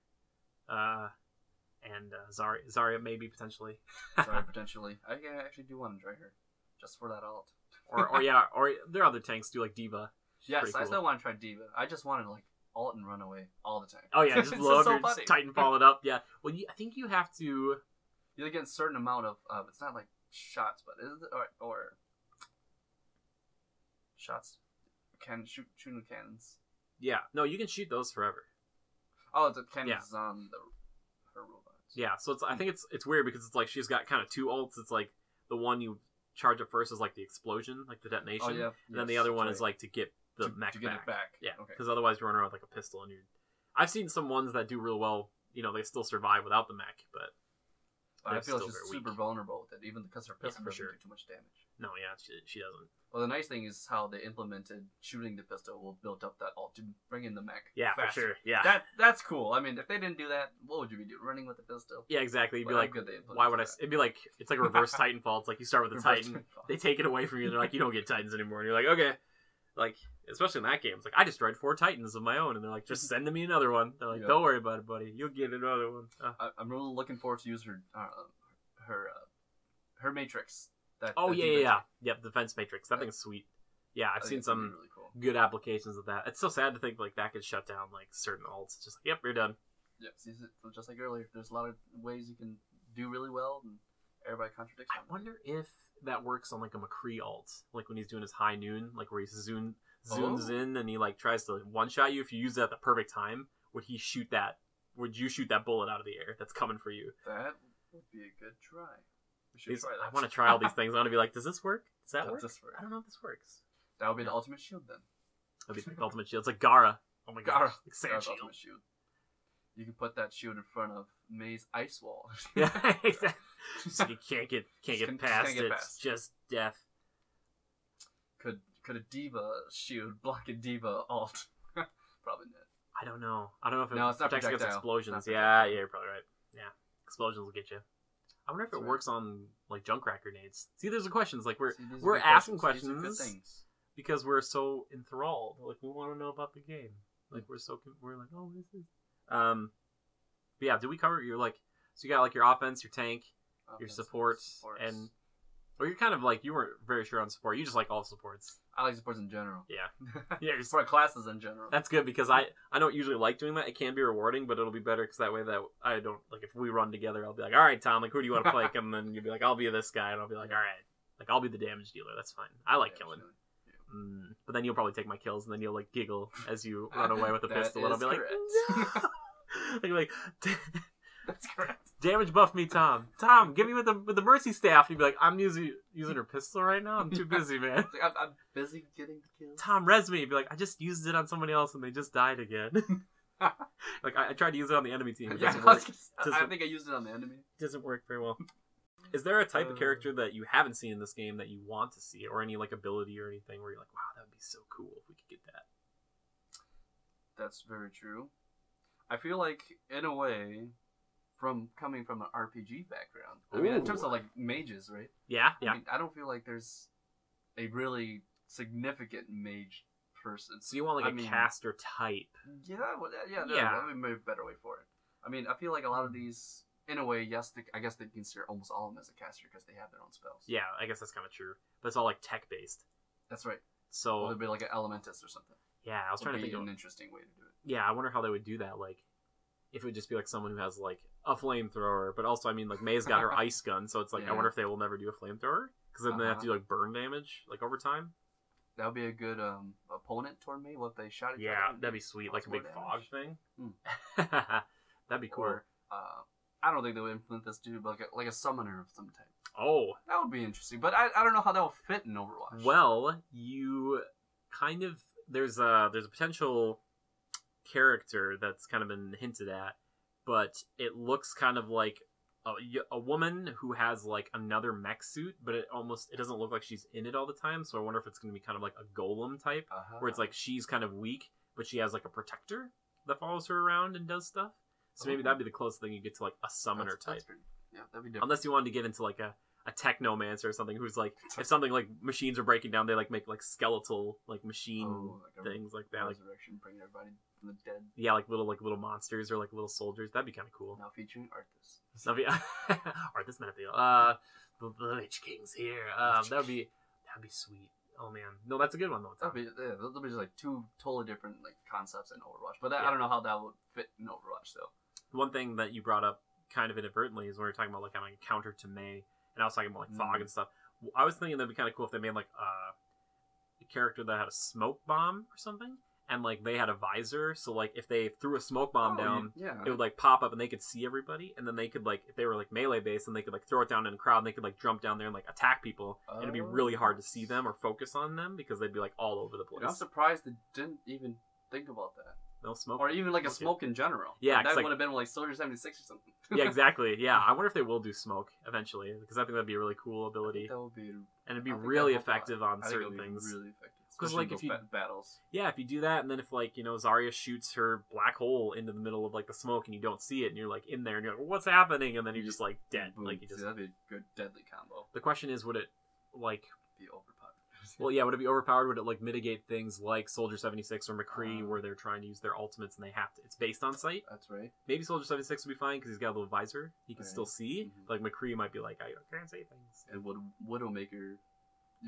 and Zarya maybe potentially. Sorry, potentially. I actually do want to try her, just for that alt. or there are other tanks too, like Diva. She's Yes, pretty I cool. still want to try Diva. I just want to like alt and run away all the time. Oh yeah, just blow up so your funny. Titanfall it up. Yeah. Well, I think you have to. You get a certain amount of. It's not like shots, but is it or shots? Shooting cannons. Yeah. No, you can shoot those forever. Oh, the cannons on her robots. Yeah. So I think it's weird because it's like she's got kind of two ults. It's like the one you charge up first is like the explosion, like the detonation. Oh yeah. And then the other one is like to get the mech to get back. it back. Yeah. Okay. Because otherwise you're running around with like a pistol and I've seen some ones that do real well. You know, they still survive without the mech, but I feel still she's very super weak. vulnerable with it, even because her pistol for doesn't sure. do too much damage. No, yeah, she doesn't. Well, the nice thing is how they implemented shooting the pistol will build up that alt to bring in the mech. Yeah, faster. for sure. Yeah. That's cool. I mean, if they didn't do that, what would you be doing? Running with the pistol? Yeah, exactly. You'd be But like, I'm good they implemented why would I? that. It'd be like it's like reverse Titanfall. It's like you start with the Reverse Titan, Titanfall. they take it away from you. They're like, you don't get Titans anymore, and you're like, okay. Like, especially in that game, it's like I destroyed 4 Titans of my own, and they're like, just send me another one. They're like, Yep. don't worry about it, buddy. You'll get another one. I'm really looking forward to use her matrix. Oh that yeah, defense. yeah. Yep, defense matrix. That Yeah. thing's sweet. Yeah, I've I seen think it's gonna be some really cool. good applications of that. It's so sad to think like that could shut down like certain ults. It's just like, yep, you're done. Yeah, see, so just like earlier, there's a lot of ways you can do really well, and everybody contradicts. I wonder if that works on like a McCree ult, like when he's doing his high noon, like where he zooms in and he like tries to one shot you. If you use it at the perfect time, would you shoot that bullet out of the air that's coming for you? That would be a good try. We should try that. I want to try all these things. I want to be like, does this work? Does that work? This work? I don't know if this works. That would be the ultimate shield then. That'd be the ultimate shield. It's like Gara. Oh my god. Gara. Like sand That's shield. ultimate shield. You can put that shield in front of May's ice wall. Yeah, exactly. So you can't get Just past can't get it. past. It's just death. Could a diva shield block a diva alt? Probably not. I don't know. I don't know if it No, it's not protects against projectile. explosions. It's not Yeah, projectile. you're probably right. Yeah, explosions will get you. I wonder if it That's right. works on like Junkrat grenades. See, there's the questions. Like See, these are we're good asking These are questions good things. because we're so enthralled. Like we want to know about the game. Like we're like, oh, what is this? But yeah, did we cover your like? So you got like your offense, your tank, your support, and or you're kind of like you weren't very sure on support. You just like all supports. I like supports in general. Yeah, yeah. Just, For classes in general. that's good because I don't usually like doing that. It can be rewarding, but it'll be better because that way that I don't like if we run together. I'll be like, all right, Tom, like who do you want to play? And then you'll be like, I'll be this guy, and I'll be like, all right, like I'll be the damage dealer. That's fine. I like killing. But then you'll probably take my kills, and then you'll like giggle as you run away with the That pistol, and I'll is be like, correct. no! like, That's correct. damage buff me, Tom. Tom, give me with the mercy staff. You'd be like, I'm using her pistol right now. I'm too busy, man. It's like, I'm busy getting kills. Tom, res me. Be like, I just used it on somebody else, and they just died again. Like I tried to use it on the enemy team. It doesn't work. I think I used it on the enemy. Doesn't work very well. Is there a type of character that you haven't seen in this game that you want to see, or any like ability or anything where you're like, wow, that would be so cool if we could get that? That's very true. I feel like, in a way, coming from an RPG background, I mean, in terms of like mages, right? Yeah, I yeah. mean, I don't feel like there's a really significant mage person. So you want like a caster type? Yeah, well, Yeah. that would be a better way for it. I mean, I feel like a lot of these, in a way, yes, I guess they consider almost all of them as a caster because they have their own spells. Yeah, I guess that's kind of true. But it's all like tech based. That's right. So Or it'd be like an elementus or something. yeah, I was trying to think of an interesting way to do it. Yeah, I wonder how they would do that. Like, if it would just be like someone who has like a flamethrower, but also, I mean, like May's got her ice gun, so it's like I Yeah. wonder if they will never do a flamethrower because then they have to do like burn damage like over time. That would be a good opponent toward me. What if they shot each Yeah, other? that'd be sweet, like a big fog thing. Hmm. That'd be cool. Or, I don't think they would implement this dude, but like a summoner of some type. Oh, That would be interesting, but I don't know how that will fit in Overwatch. well, you kind of there's a potential character that's kind of been hinted at, but it looks kind of like a woman who has like another mech suit, but it doesn't look like she's in it all the time. So I wonder if it's going to be kind of like a golem type, where it's like she's kind of weak, but she has like a protector that follows her around and does stuff. So maybe that'd be the closest thing you get to like a summoner type. Yeah, that'd be different. Unless you wanted to get into like a a technomancer or something who's like, if something like machines are breaking down, they like make like skeletal like machine things like that. Resurrection, bringing everybody from the dead. Yeah, like little monsters or like little soldiers. That'd be kind of cool. Now featuring Arthas. Arthas Menethil. The Lich King's here. That'd be sweet. Oh man, no, that's a good one though. That'll be just like two totally different like concepts in Overwatch. But Yeah. I don't know how that would fit in Overwatch though. One thing that you brought up kind of inadvertently is when we were talking about like having a counter to Mei, and I was talking about like fog and stuff. I was thinking that'd be kind of cool if they made like a character that had a smoke bomb or something, and like they had a visor, so like if they threw a smoke bomb down, it would like pop up and they could see everybody, and then they could like, if they were like melee based, and they could like throw it down in a crowd, and they could like jump down there and like attack people, and it'd be really hard to see them or focus on them because they'd be like all over the place. I'm surprised they didn't even think about that. No smoke, or even like a smoke in general. Yeah, that would have been like Soldier 76 or something. Yeah, exactly. Yeah, I wonder if they will do smoke eventually, because I think that'd be a really cool ability. That would be, and it'd be really effective on certain things. Really effective. Because like if you battles, if you do that, and then if like Zarya shoots her black hole into the middle of like the smoke, and you don't see it, and you're like in there, and you're like, what's happening? And then you're just like dead. Boom. Like you just. See, that'd be a good deadly combo. The question is, would it like be overpowered? Well, yeah, would it be overpowered? Would it like mitigate things like Soldier 76 or McCree, where they're trying to use their ultimates and they have to? It's based on sight. That's right. Maybe Soldier 76 would be fine because he's got a little visor. He can still see. Mm-hmm. But, like McCree might be like, I can't say things. And Widowmaker,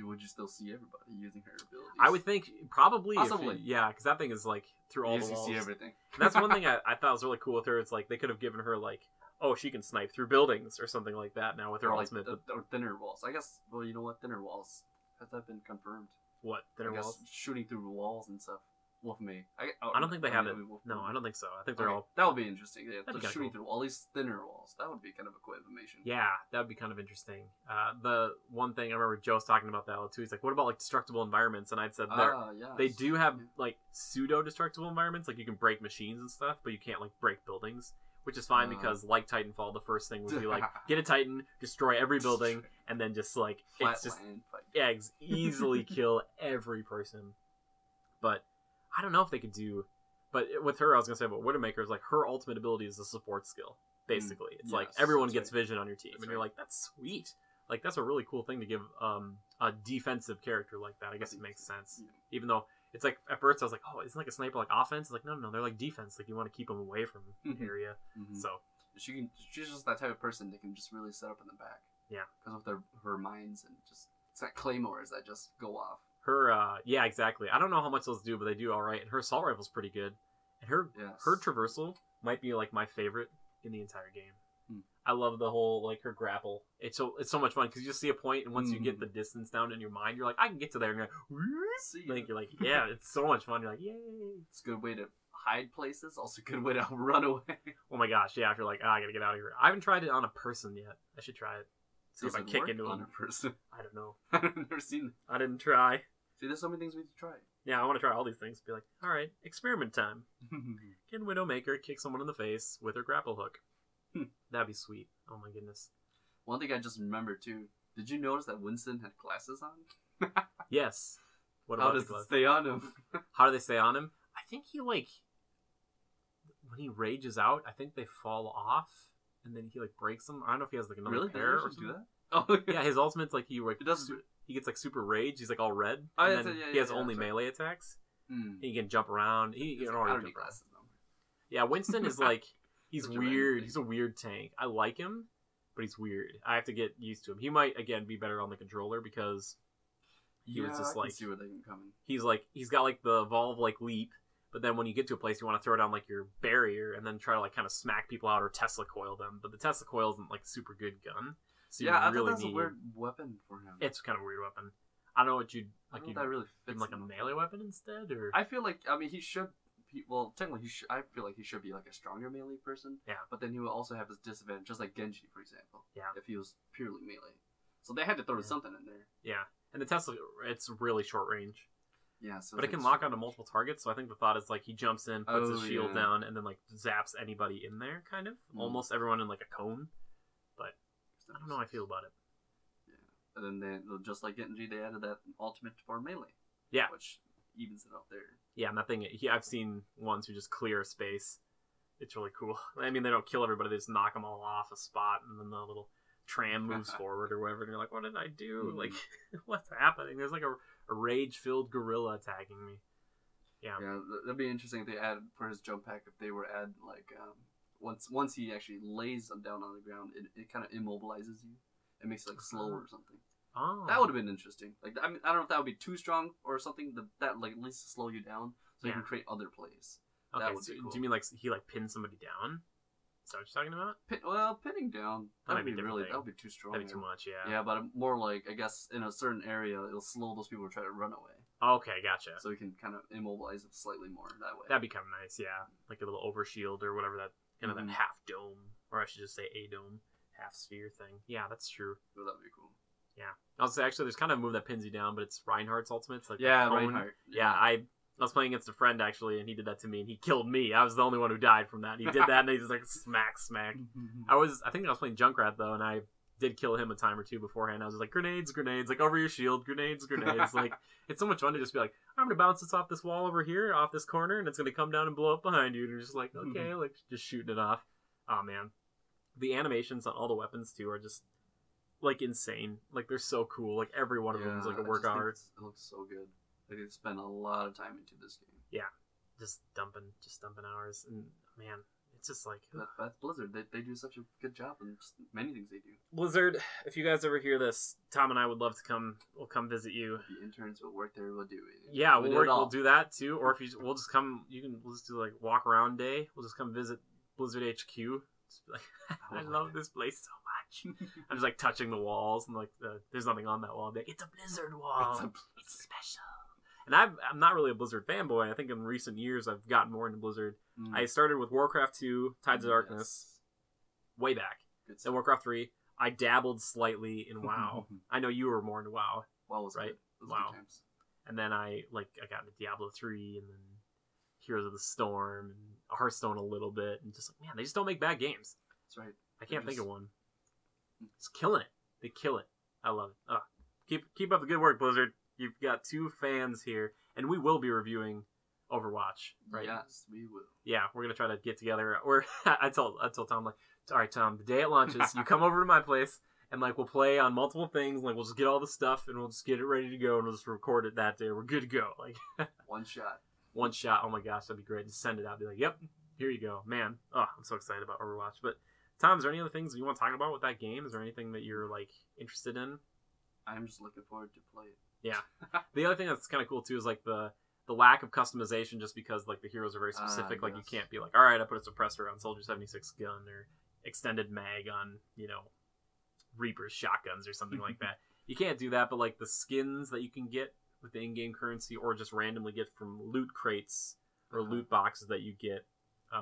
would you still see everybody using her abilities? I would think probably. Possibly. Because that thing is like through all the walls. You see everything. And that's one thing I thought was really cool with her. It's like they could have given her like, oh, she can snipe through buildings or something like that now with her ultimate. Or thinner walls. I guess. Well, you know what? Thinner walls. Has that been confirmed? What? Thinner walls? Shooting through walls and stuff. Wolf May. I don't think they have it. No, I don't think so. I think they're all. That would be interesting. Yeah, be shooting through all these thinner walls. That would be kind of a cool animation. Yeah, that would be kind of interesting. The one thing I remember Joe's talking about that too. He's like, "What about like destructible environments?" And I'd said they do have like pseudo destructible environments. Like you can break machines and stuff, but you can't like break buildings. Which is fine because, like Titanfall, the first thing would be like, get a Titan, destroy every building, and then just like it's just easily kill every person. But I don't know if they could do. But with her, I was gonna say about Widowmaker is like her ultimate ability is a support skill. Basically, it's like everyone gets vision on your team, and you're like, that's sweet. Like that's a really cool thing to give a defensive character like that. I guess it makes sense, even though. It's like at first I was like, oh, isn't like a sniper like offense? It's like no, they're like defense. Like you want to keep them away from the area. So she's just that type of person that can just really set up in the back. Yeah, because of her mines and just it's like claymores that just go off. Her yeah, exactly. I don't know how much those do, but they do all right. And her assault rifle's pretty good. And her traversal might be like my favorite in the entire game. I love the whole like her grapple. It's so much fun because you just see a point, and once you get the distance down in your mind, you're like, I can get to there, and you're like, yeah, it's so much fun. You're like, yay! It's a good way to hide places. Also, a good way to run away. Oh my gosh, yeah! If you're like, I gotta get out of here. I haven't tried it on a person yet. I should try it. See if I kick into on a person. I don't know. I've never seen it. I didn't try. See, there's so many things we need to try. Yeah, I want to try all these things. Be like, all right, experiment time. Can Widowmaker kick someone in the face with her grapple hook? That'd be sweet. Oh my goodness. One thing I just remembered too. Did you notice that Winston had glasses on? Yes. What about the glasses? How does it stay on him? How do they stay on him? I think he like when he rages out, I think they fall off, and then he like breaks them. I don't know if he has like another pair or something. Do that? Oh yeah, his ultimate's like he gets like super rage. He's like all red, and then he has only melee attacks. He can jump around. He can already jump around. Yeah, Winston is like. He's weird. He's a weird tank. I like him, but he's weird. I have to get used to him. He might again be better on the controller because he was just like see where they can come in. He's got like the evolve like leap, but then when you get to a place you want to throw down like your barrier and then try to like kind of smack people out or Tesla coil them. But the Tesla coil isn't like a super good gun. So yeah, I really thought that's a weird weapon for him. It's kind of a weird weapon. I don't know what you'd like. That really fits like a melee weapon instead, or I feel like he should. Technically, I feel like he should be like a stronger melee person. Yeah. But then he will also have his disadvantage, just like Genji, for example. Yeah. If he was purely melee, so they had to throw something in there. Yeah, and the Tesla, it's really short range. Yeah. So but it can lock onto multiple targets. So I think the thought is like he jumps in, puts his shield down, and then like zaps anybody in there, kind of almost everyone in like a cone. But I don't know how I feel about it. Yeah. And then just like Genji, they added that ultimate for melee. Yeah. Which evens it out there. Yeah, and that thing, I've seen ones who just clear a space. It's really cool. I mean, they don't kill everybody; they just knock them all off a spot, and then the little tram moves forward or whatever, and you're like, what did I do? Like, what's happening? There's like a rage-filled gorilla attacking me. Yeah, that'd be interesting if they add for his jump pack. If they were add like once he actually lays them down on the ground, it kind of immobilizes you. It makes it like slower or something. Oh, that would have been interesting. Like, I mean, I don't know if that would be too strong or something. That like at least slow you down so you can create other plays. Okay, that would be cool. Do you mean like he like pins somebody down? Is that what you're talking about? Pinning down that would be too strong. That'd be too much. Yeah. Yeah, but more like I guess in a certain area it'll slow those people who try to run away. Okay, gotcha. So we can kind of immobilize them slightly more that way. That'd be kind of nice, yeah. Like a little overshield or whatever that kind of that half dome, or I should just say a dome, half sphere thing. Yeah, that's true. Oh, that'd be cool. Yeah, I was actually there's kind of a move that pins you down, but it's Reinhardt's ultimate. It's like Reinhardt. Yeah, I was playing against a friend actually, and he did that to me, and he killed me. I was the only one who died from that. He did that, and he just like smack. I think I was playing Junkrat though, and I did kill him a time or two beforehand. I was like, grenades, like over your shield, grenades. Like, it's so much fun to just be like, I'm gonna bounce this off this wall over here, off this corner, and it's gonna come down and blow up behind you. And you're just like, okay, like just shooting it off. Oh man, the animations on all the weapons too are just like insane. Like they're so cool. Like every one of them is like a work of art. It looks so good. Like they spent a lot of time into this game. Yeah, just dumping hours, and man. It's just like that's Blizzard. They do such a good job in many things they do. Blizzard, if you guys ever hear this, Tom and I would love to we'll come visit you. The interns will work there. We'll do it. Yeah, we'll do that too. Or if we'll just come. We'll just do like walk around day. We'll just come visit Blizzard HQ. Just be like, I love this place so much. I'm just like touching the walls and like there's nothing on that wall. Like, it's a Blizzard wall. It's special. And I'm not really a Blizzard fanboy. I think in recent years I've gotten more into Blizzard. I started with Warcraft 2, Tides of Darkness, way back. Then Warcraft 3. I dabbled slightly in WoW. I know you were more into WoW. WoW was right. WoW. And then I got into Diablo 3, and then Heroes of the Storm, and Hearthstone a little bit, and just like, man, they just don't make bad games. That's right. I can't think of one. It's killing it. They kill it. I love it. Keep up the good work, Blizzard. You've got 2 fans here, and we will be reviewing Overwatch, right? Yes, we will. Yeah, we're gonna try to get together. Or I told Tom, like, all right, Tom, the day it launches, you come over to my place, and like we'll play on multiple things. Like we'll just get all the stuff, and we'll just get it ready to go, and we'll just record it that day. We're good to go. Like one shot. Oh my gosh, that'd be great. Just send it out. Be like, yep, here you go, man. Oh, I'm so excited about Overwatch. But Tom, is there any other things you want to talk about with that game? Is there anything that you're like interested in? I'm just looking forward to play it. Yeah. The other thing that's kind of cool too is like the lack of customization, just because like the heroes are very specific. Like you can't be like, all right, I put a suppressor on Soldier 76 gun or extended mag on, Reaper's shotguns or something like that. You can't do that, but like the skins that you can get with the in-game currency or just randomly get from loot crates or loot boxes that you get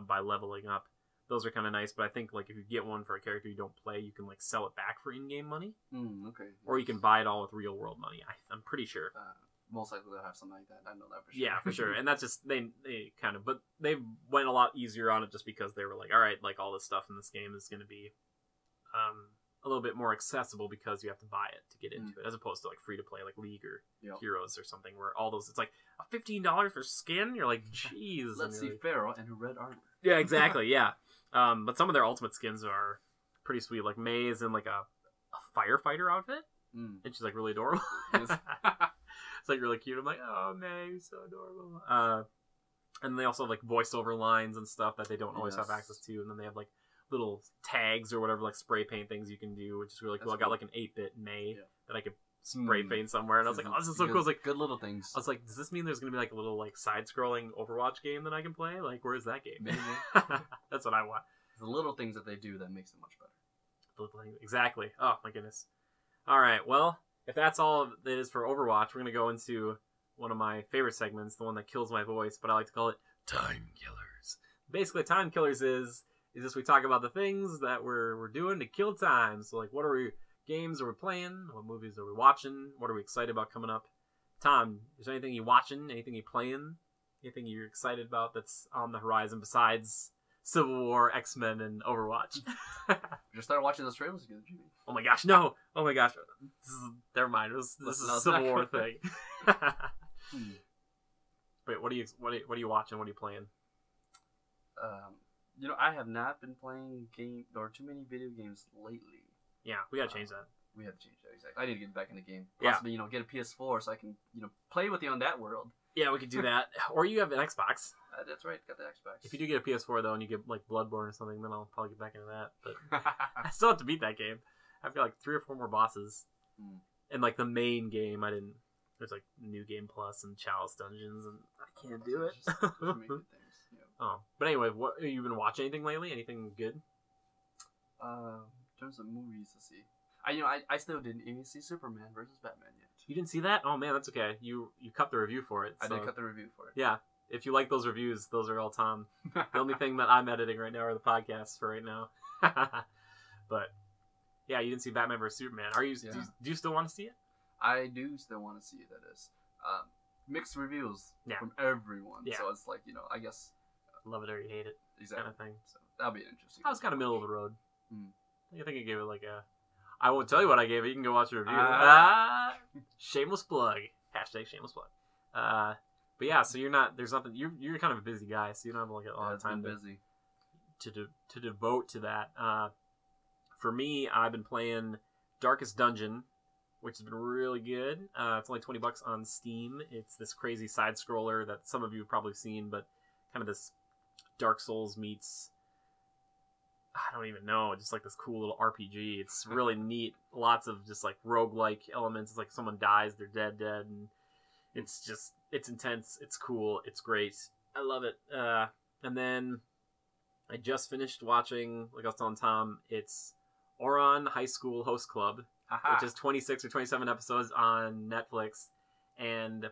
by leveling up, those are kind of nice. But I think like if you get one for a character you don't play, you can like sell it back for in-game money. Okay. Or you can buy it all with real-world money. I'm pretty sure. Most likely they'll have something like that. I know that for sure. Yeah, for sure. And that's just they kind of, but they went a lot easier on it just because they were like, all right, like all this stuff in this game is going to be a little bit more accessible because you have to buy it to get into it, as opposed to like free to play like League or Heroes or something where all those, it's like a $15 for skin. You're like, jeez. Let's see Pharaoh and her red armor. Yeah, exactly. Yeah. But some of their ultimate skins are pretty sweet. Like May is in like a firefighter outfit, and she's like really adorable. It's like really cute. I'm like, oh, May, you're so adorable. And they also have like voiceover lines and stuff that they don't always have access to. And then they have like little tags or whatever, like spray paint things you can do, which is really cool. I got like an 8-bit May that I could spray paint somewhere, and I was like, oh, this is so cool. It's like good little things. I was like, does this mean there's gonna be like a little like side-scrolling Overwatch game that I can play? Like, where's that game? Maybe. That's what I want. It's the little things that they do that makes it much better. The little things, exactly. Oh my goodness. All right, well, if that's all it is for Overwatch, we're gonna go into one of my favorite segments, the one that kills my voice, but I like to call it Time Killers. Basically, Time Killers is just we talk about the things that we're doing to kill time. So like, what games are we playing? What movies are we watching? What are we excited about coming up? Tom, is there anything you watching? Anything you playing? Anything you're excited about that's on the horizon besides Civil War, X-Men, and Overwatch? Just started watching those trailers again, Jimmy. Oh my gosh, no! Oh my gosh, never mind. This is a Civil War thing. Wait, what are you watching? What are you playing? I have not been playing too many video games lately. Yeah, we gotta change that. We have to change that, exactly. I need to get back in the game. Yeah. Possibly, get a PS4 so I can, play with you on that world. Yeah, we could do that. Or you have an Xbox. That's right, got the Xbox. If you do get a PS4 though, and you get like Bloodborne or something, then I'll probably get back into that. But I still have to beat that game. I've got like 3 or 4 more bosses, and like the main game, I didn't. There's like New Game Plus and Chalice Dungeons, and I can't do it. Just make good things. Yeah. Oh, but anyway, what have you been watching? Anything lately? Anything good? In terms of movies, let's see. I still didn't even see Superman versus Batman yet. You didn't see that? Oh man, that's okay. You cut the review for it. So. I did cut the review for it. Yeah, if you like those reviews, those are all Tom. The only thing that I'm editing right now are the podcasts for right now. But yeah, you didn't see Batman vs Superman. Are you? Yeah. Do you still want to see it? I do still want to see it. That is mixed reviews from everyone. Yeah. So it's like I guess love it or you hate it, exactly. Kind of thing. So that'll be interesting. I was kind of middle of the road. I think I gave it like a. I won't tell you what I gave it. You can go watch the review. Shameless plug. Hashtag shameless plug. But yeah, so you're not. There's nothing. You're kind of a busy guy, so you don't have like a lot of time to devote to that. For me, I've been playing Darkest Dungeon, which has been really good. It's only $20 on Steam. It's this crazy side scroller that some of you have probably seen, but kind of this Dark Souls meets. I don't even know, just like this cool little RPG. It's really neat. Lots of just like roguelike elements. It's like someone dies, they're dead, and it's intense. It's cool. It's great. I love it. And then I just finished watching, like I was telling Tom, it's Ouran High School Host Club, which is 26 or 27 episodes on Netflix, and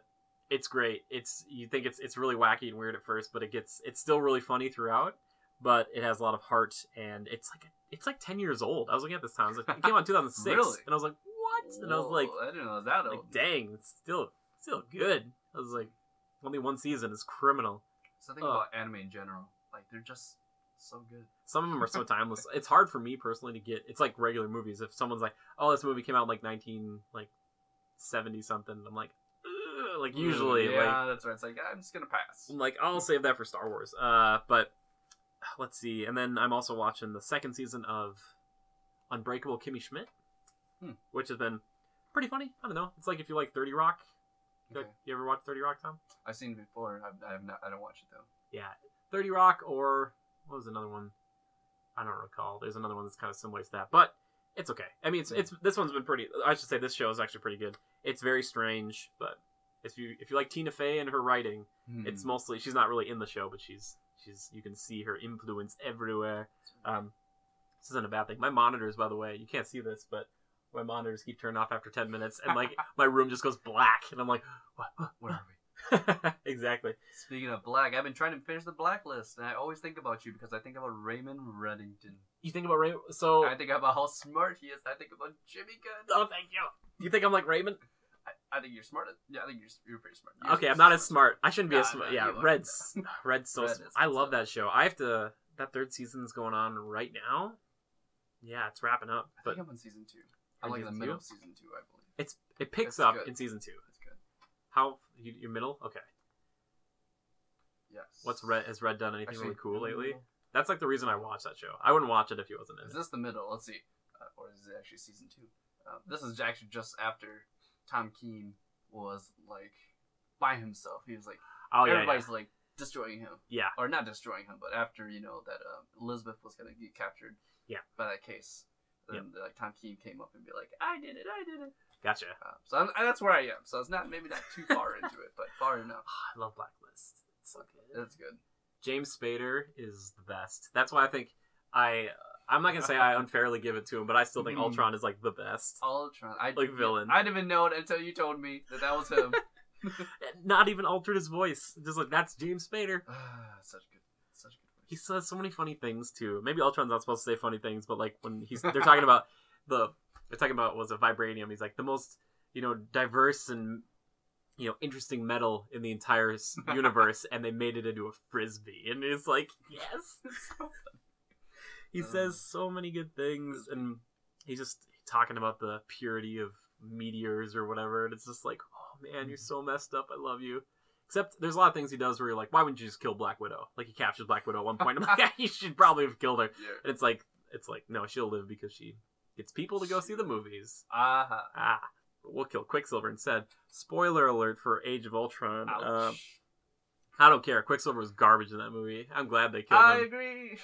it's great. You think it's really wacky and weird at first, but it's still really funny throughout. But it has a lot of heart, and it's like 10 years old. I was looking at this time. I was like, it came out in 2006, really? And I was like, what? And I was like, I didn't know it was that old. Like, dang, it's still good. I was like, only one season is criminal. Something about anime in general, like they're just so good. Some of them are so timeless. It's hard for me personally to get. It's like regular movies. If someone's like, oh, this movie came out in like 1970 something, I'm like. Like usually, that's right. It's like I'm just gonna pass. I'm like, I'll save that for Star Wars. But. Let's see. And then I'm also watching the 2nd season of Unbreakable Kimmy Schmidt, which has been pretty funny. I don't know. It's like if you like 30 Rock. Okay. You ever watch 30 Rock, Tom? I've seen it before. I have not. I don't watch it though. Yeah, 30 Rock, or what was another one? I don't recall. There's another one that's kind of similar to that, but it's okay. I mean, it's this one's been pretty. I should say this show is actually pretty good. It's very strange, but if you like Tina Fey and her writing, it's mostly she's not really in the show, but she's you can see her influence everywhere. This isn't a bad thing. My monitors, by the way, you can't see this, but my monitors keep turning off after 10 minutes, and like my room just goes black, and I'm like, what? Where are we? Exactly. Speaking of black, I've been trying to finish the Blacklist, and I always think about you because I think about Raymond Reddington. You think about Raymond? So I think about how smart he is. I think about Jimmy Gunn. Oh, thank you. You think I'm like Raymond? I think you're smart. Yeah, I think you're pretty smart. Okay, I'm not as smart. I shouldn't be as smart. Yeah, Red's so smart. I love that show. I have to. That 3rd season's going on right now. Yeah, it's wrapping up. I think I'm on season 2. I'm like in the middle of season 2, I believe. It picks up in season 2. It's good. How you're middle? Okay. Yes. Has Red done anything really cool lately? That's like the reason I watched that show. I wouldn't watch it if he wasn't in it. Is this the middle? Let's see. Or is it actually season 2? This is actually just after Tom Keane was like by himself. He was like, everybody's like destroying him. Yeah. Or not destroying him, but after that Elizabeth was gonna get captured. Yeah. By that case, then like Tom Keane came up and be like, I did it. Gotcha. So that's where I am. So it's maybe not too far into it, but far enough. I love Blacklist. It's so good. It's good. James Spader is the best. That's why I think I'm not gonna say I unfairly give it to him, but I still think Ultron is like the best. Ultron, villain. I didn't even know it until you told me that was him. Not even altered his voice. Just like that's James Spader. Such good voice. He says so many funny things too. Maybe Ultron's not supposed to say funny things, but like when they're talking about was a vibranium. He's like the most diverse and interesting metal in the entire universe, and they made it into a frisbee, and it's like yes. He says so many good things, and he's just talking about the purity of meteors or whatever, and it's just like, oh man, you're so messed up. I love you. Except there's a lot of things he does where you're like, why wouldn't you just kill Black Widow? Like he captures Black Widow at one point. I'm like, yeah, you should probably have killed her. Yeah. And it's like, no, she'll live because she Gets people to go see the movies. Uh-huh. We'll kill Quicksilver instead. Spoiler alert for Age of Ultron. Ouch. I don't care. Quicksilver was garbage in that movie. I'm glad they killed him. I agree.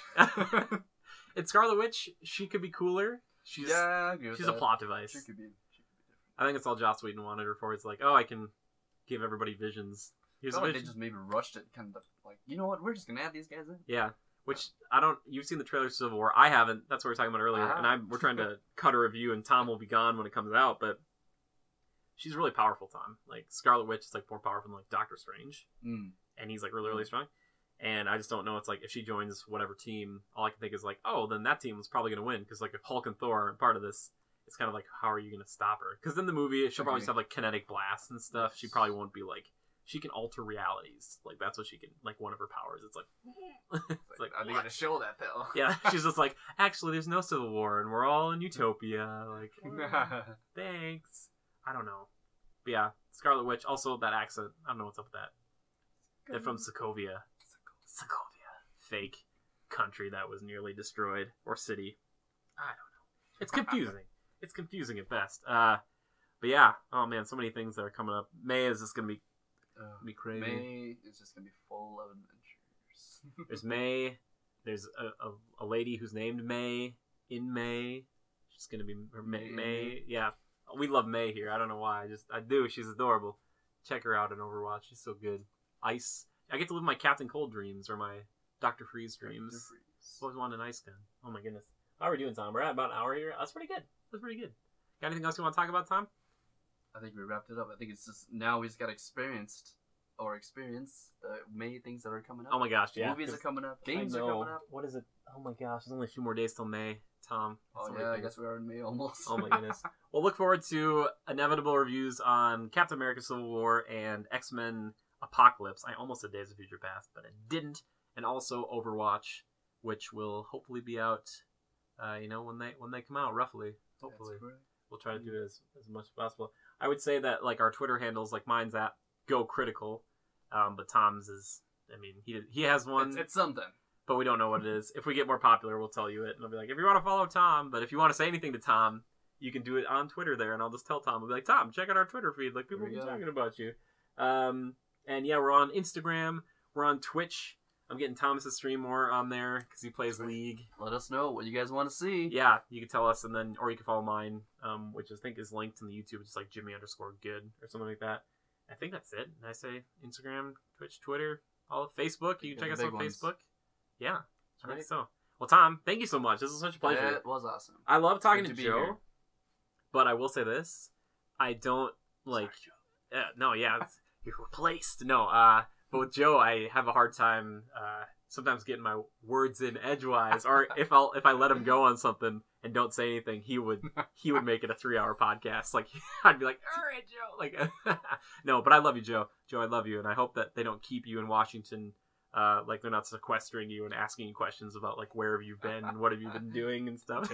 And Scarlet Witch, she could be cooler. She's a plot device. She could be different. I think it's all Joss Whedon wanted her for. It's like, I can give everybody visions. Here's like they just maybe rushed it, kind of like, you know what? We're just gonna add these guys in. Yeah. Which You've seen the trailer to Civil War. I haven't. That's what we were talking about earlier. And we're trying to cut a review, and Tom will be gone when it comes out. But she's really powerful, Tom. Like Scarlet Witch is like more powerful than like Doctor Strange, and he's like really, really strong. And I just don't know. It's like if she joins whatever team, all I can think is like, then that team was probably gonna win because like if Hulk and Thor aren't part of this, it's kind of like how are you gonna stop her? Because in the movie she'll probably have like kinetic blasts and stuff. Yes. She probably won't be like. She can alter realities. Like, that's what she can... Like, one of her powers. It's like... it's like are they going to show that, though? Yeah, she's just like, actually, there's no Civil War, and we're all in Utopia. Like, thanks. I don't know. But yeah, Scarlet Witch. Also, that accent. I don't know what's up with that. They're from Sokovia. Sokovia. Fake country that was nearly destroyed. Or city. I don't know. It's confusing. It's confusing at best. But yeah. Oh, man, so many things that are coming up. May is just going to be crazy. May is just gonna be full of adventures. There's May. There's a lady who's named May in May. She's gonna be May. Yeah, we love May here. I don't know why. I do. She's adorable. Check her out in Overwatch. She's so good. Ice. I get to live my Captain Cold dreams or my Dr. Freeze dreams. Always wanted an ice gun. Oh my goodness. How are we doing, Tom? We're at about an hour here. That's pretty good. Got anything else you want to talk about, Tom? I think we wrapped it up. I think it's just now we just got experience the May things that are coming up. Oh my gosh, yeah. Movies are coming up. Games are coming up. What is it? Oh my gosh, there's only a few more days till May, Tom. Oh yeah, I guess we are in May almost. Oh my goodness. We'll look forward to inevitable reviews on Captain America Civil War and X-Men Apocalypse. I almost said Days of Future Past, but I didn't. And also Overwatch, which will hopefully be out when they come out, roughly. Hopefully. We'll try to do it as much as possible. I would say that like our Twitter handles, like mine's at Go Critical, but Tom's is. I mean, he has one. It's something, but we don't know what it is. If we get more popular, we'll tell you it, and I'll be like, if you want to follow Tom, but if you want to say anything to Tom, you can do it on Twitter there, and I'll just tell Tom. I'll be like, Tom, check out our Twitter feed. Like people will be talking about you. And yeah, we're on Instagram. We're on Twitch. I'm getting Thomas to stream more on there because he plays League. Let us know what you guys want to see. Yeah, you can tell us, or you can follow mine, which I think is linked in the YouTube. It's like Jimmy_good or something like that. I think that's it. Did I say Instagram, Twitch, Twitter, all of Facebook? You can check us on Facebook. Yeah, I think so. Well, Tom, thank you so much. This was such a pleasure. Yeah, it was awesome. I love talking to Joe, but I will say this: I don't like. Sorry, Joe. You're replaced. No, but with Joe, I have a hard time sometimes getting my words in edgewise, or if I let him go on something and don't say anything, he would make it a 3-hour podcast. Like I'd be like, all right, Joe. Like no, but I love you, Joe. Joe, I love you, and I hope that they don't keep you in Washington. Like they're not sequestering you and asking you questions about like where have you been and what have you been doing and stuff.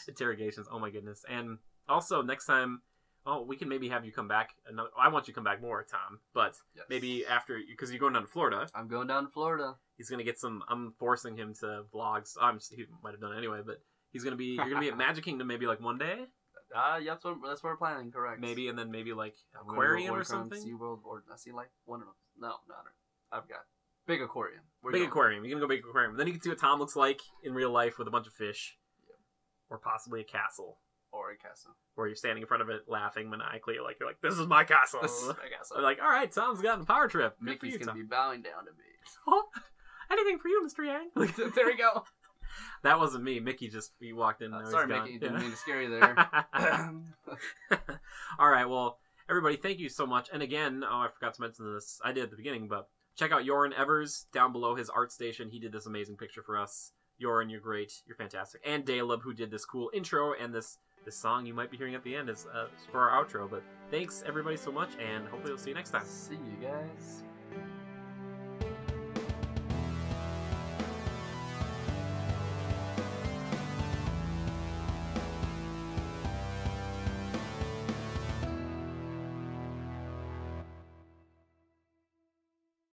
Interrogations. Oh my goodness. And also next time. Oh, we can maybe have you come back. I want you to come back more, Tom. But maybe after, because you're going down to Florida. I'm going down to Florida. He's going to get some. I'm forcing him to vlogs. He might have done it anyway, but he's going to be. You're going to be at Magic Kingdom maybe like one day. Yeah, that's what we're planning. Correct. Maybe and then maybe like aquarium or something. SeaWorld or Sea Life. One of them. No. I've got big aquarium. Aquarium. You're gonna go big aquarium. Then you can see what Tom looks like in real life with a bunch of fish, or possibly a castle. Or a castle. Where you're standing in front of it laughing maniacally. You're like, this is my castle. This is my castle. They're like, all right, Tom's gotten a power trip. Mickey's going to be bowing down to me. Oh, anything for you, Mr. Yang. There we go. That wasn't me. Mickey he walked in. Sorry, Mickey. Didn't mean to scare you there. All right, well, everybody, thank you so much. And again, I forgot to mention this. I did at the beginning, but check out Joran Evers down below his art station. He did this amazing picture for us. Joran, you're great. You're fantastic. And Daleb, who did this cool intro and this song you might be hearing at the end is for our outro. But thanks everybody so much, and hopefully we'll see you next time. See you guys.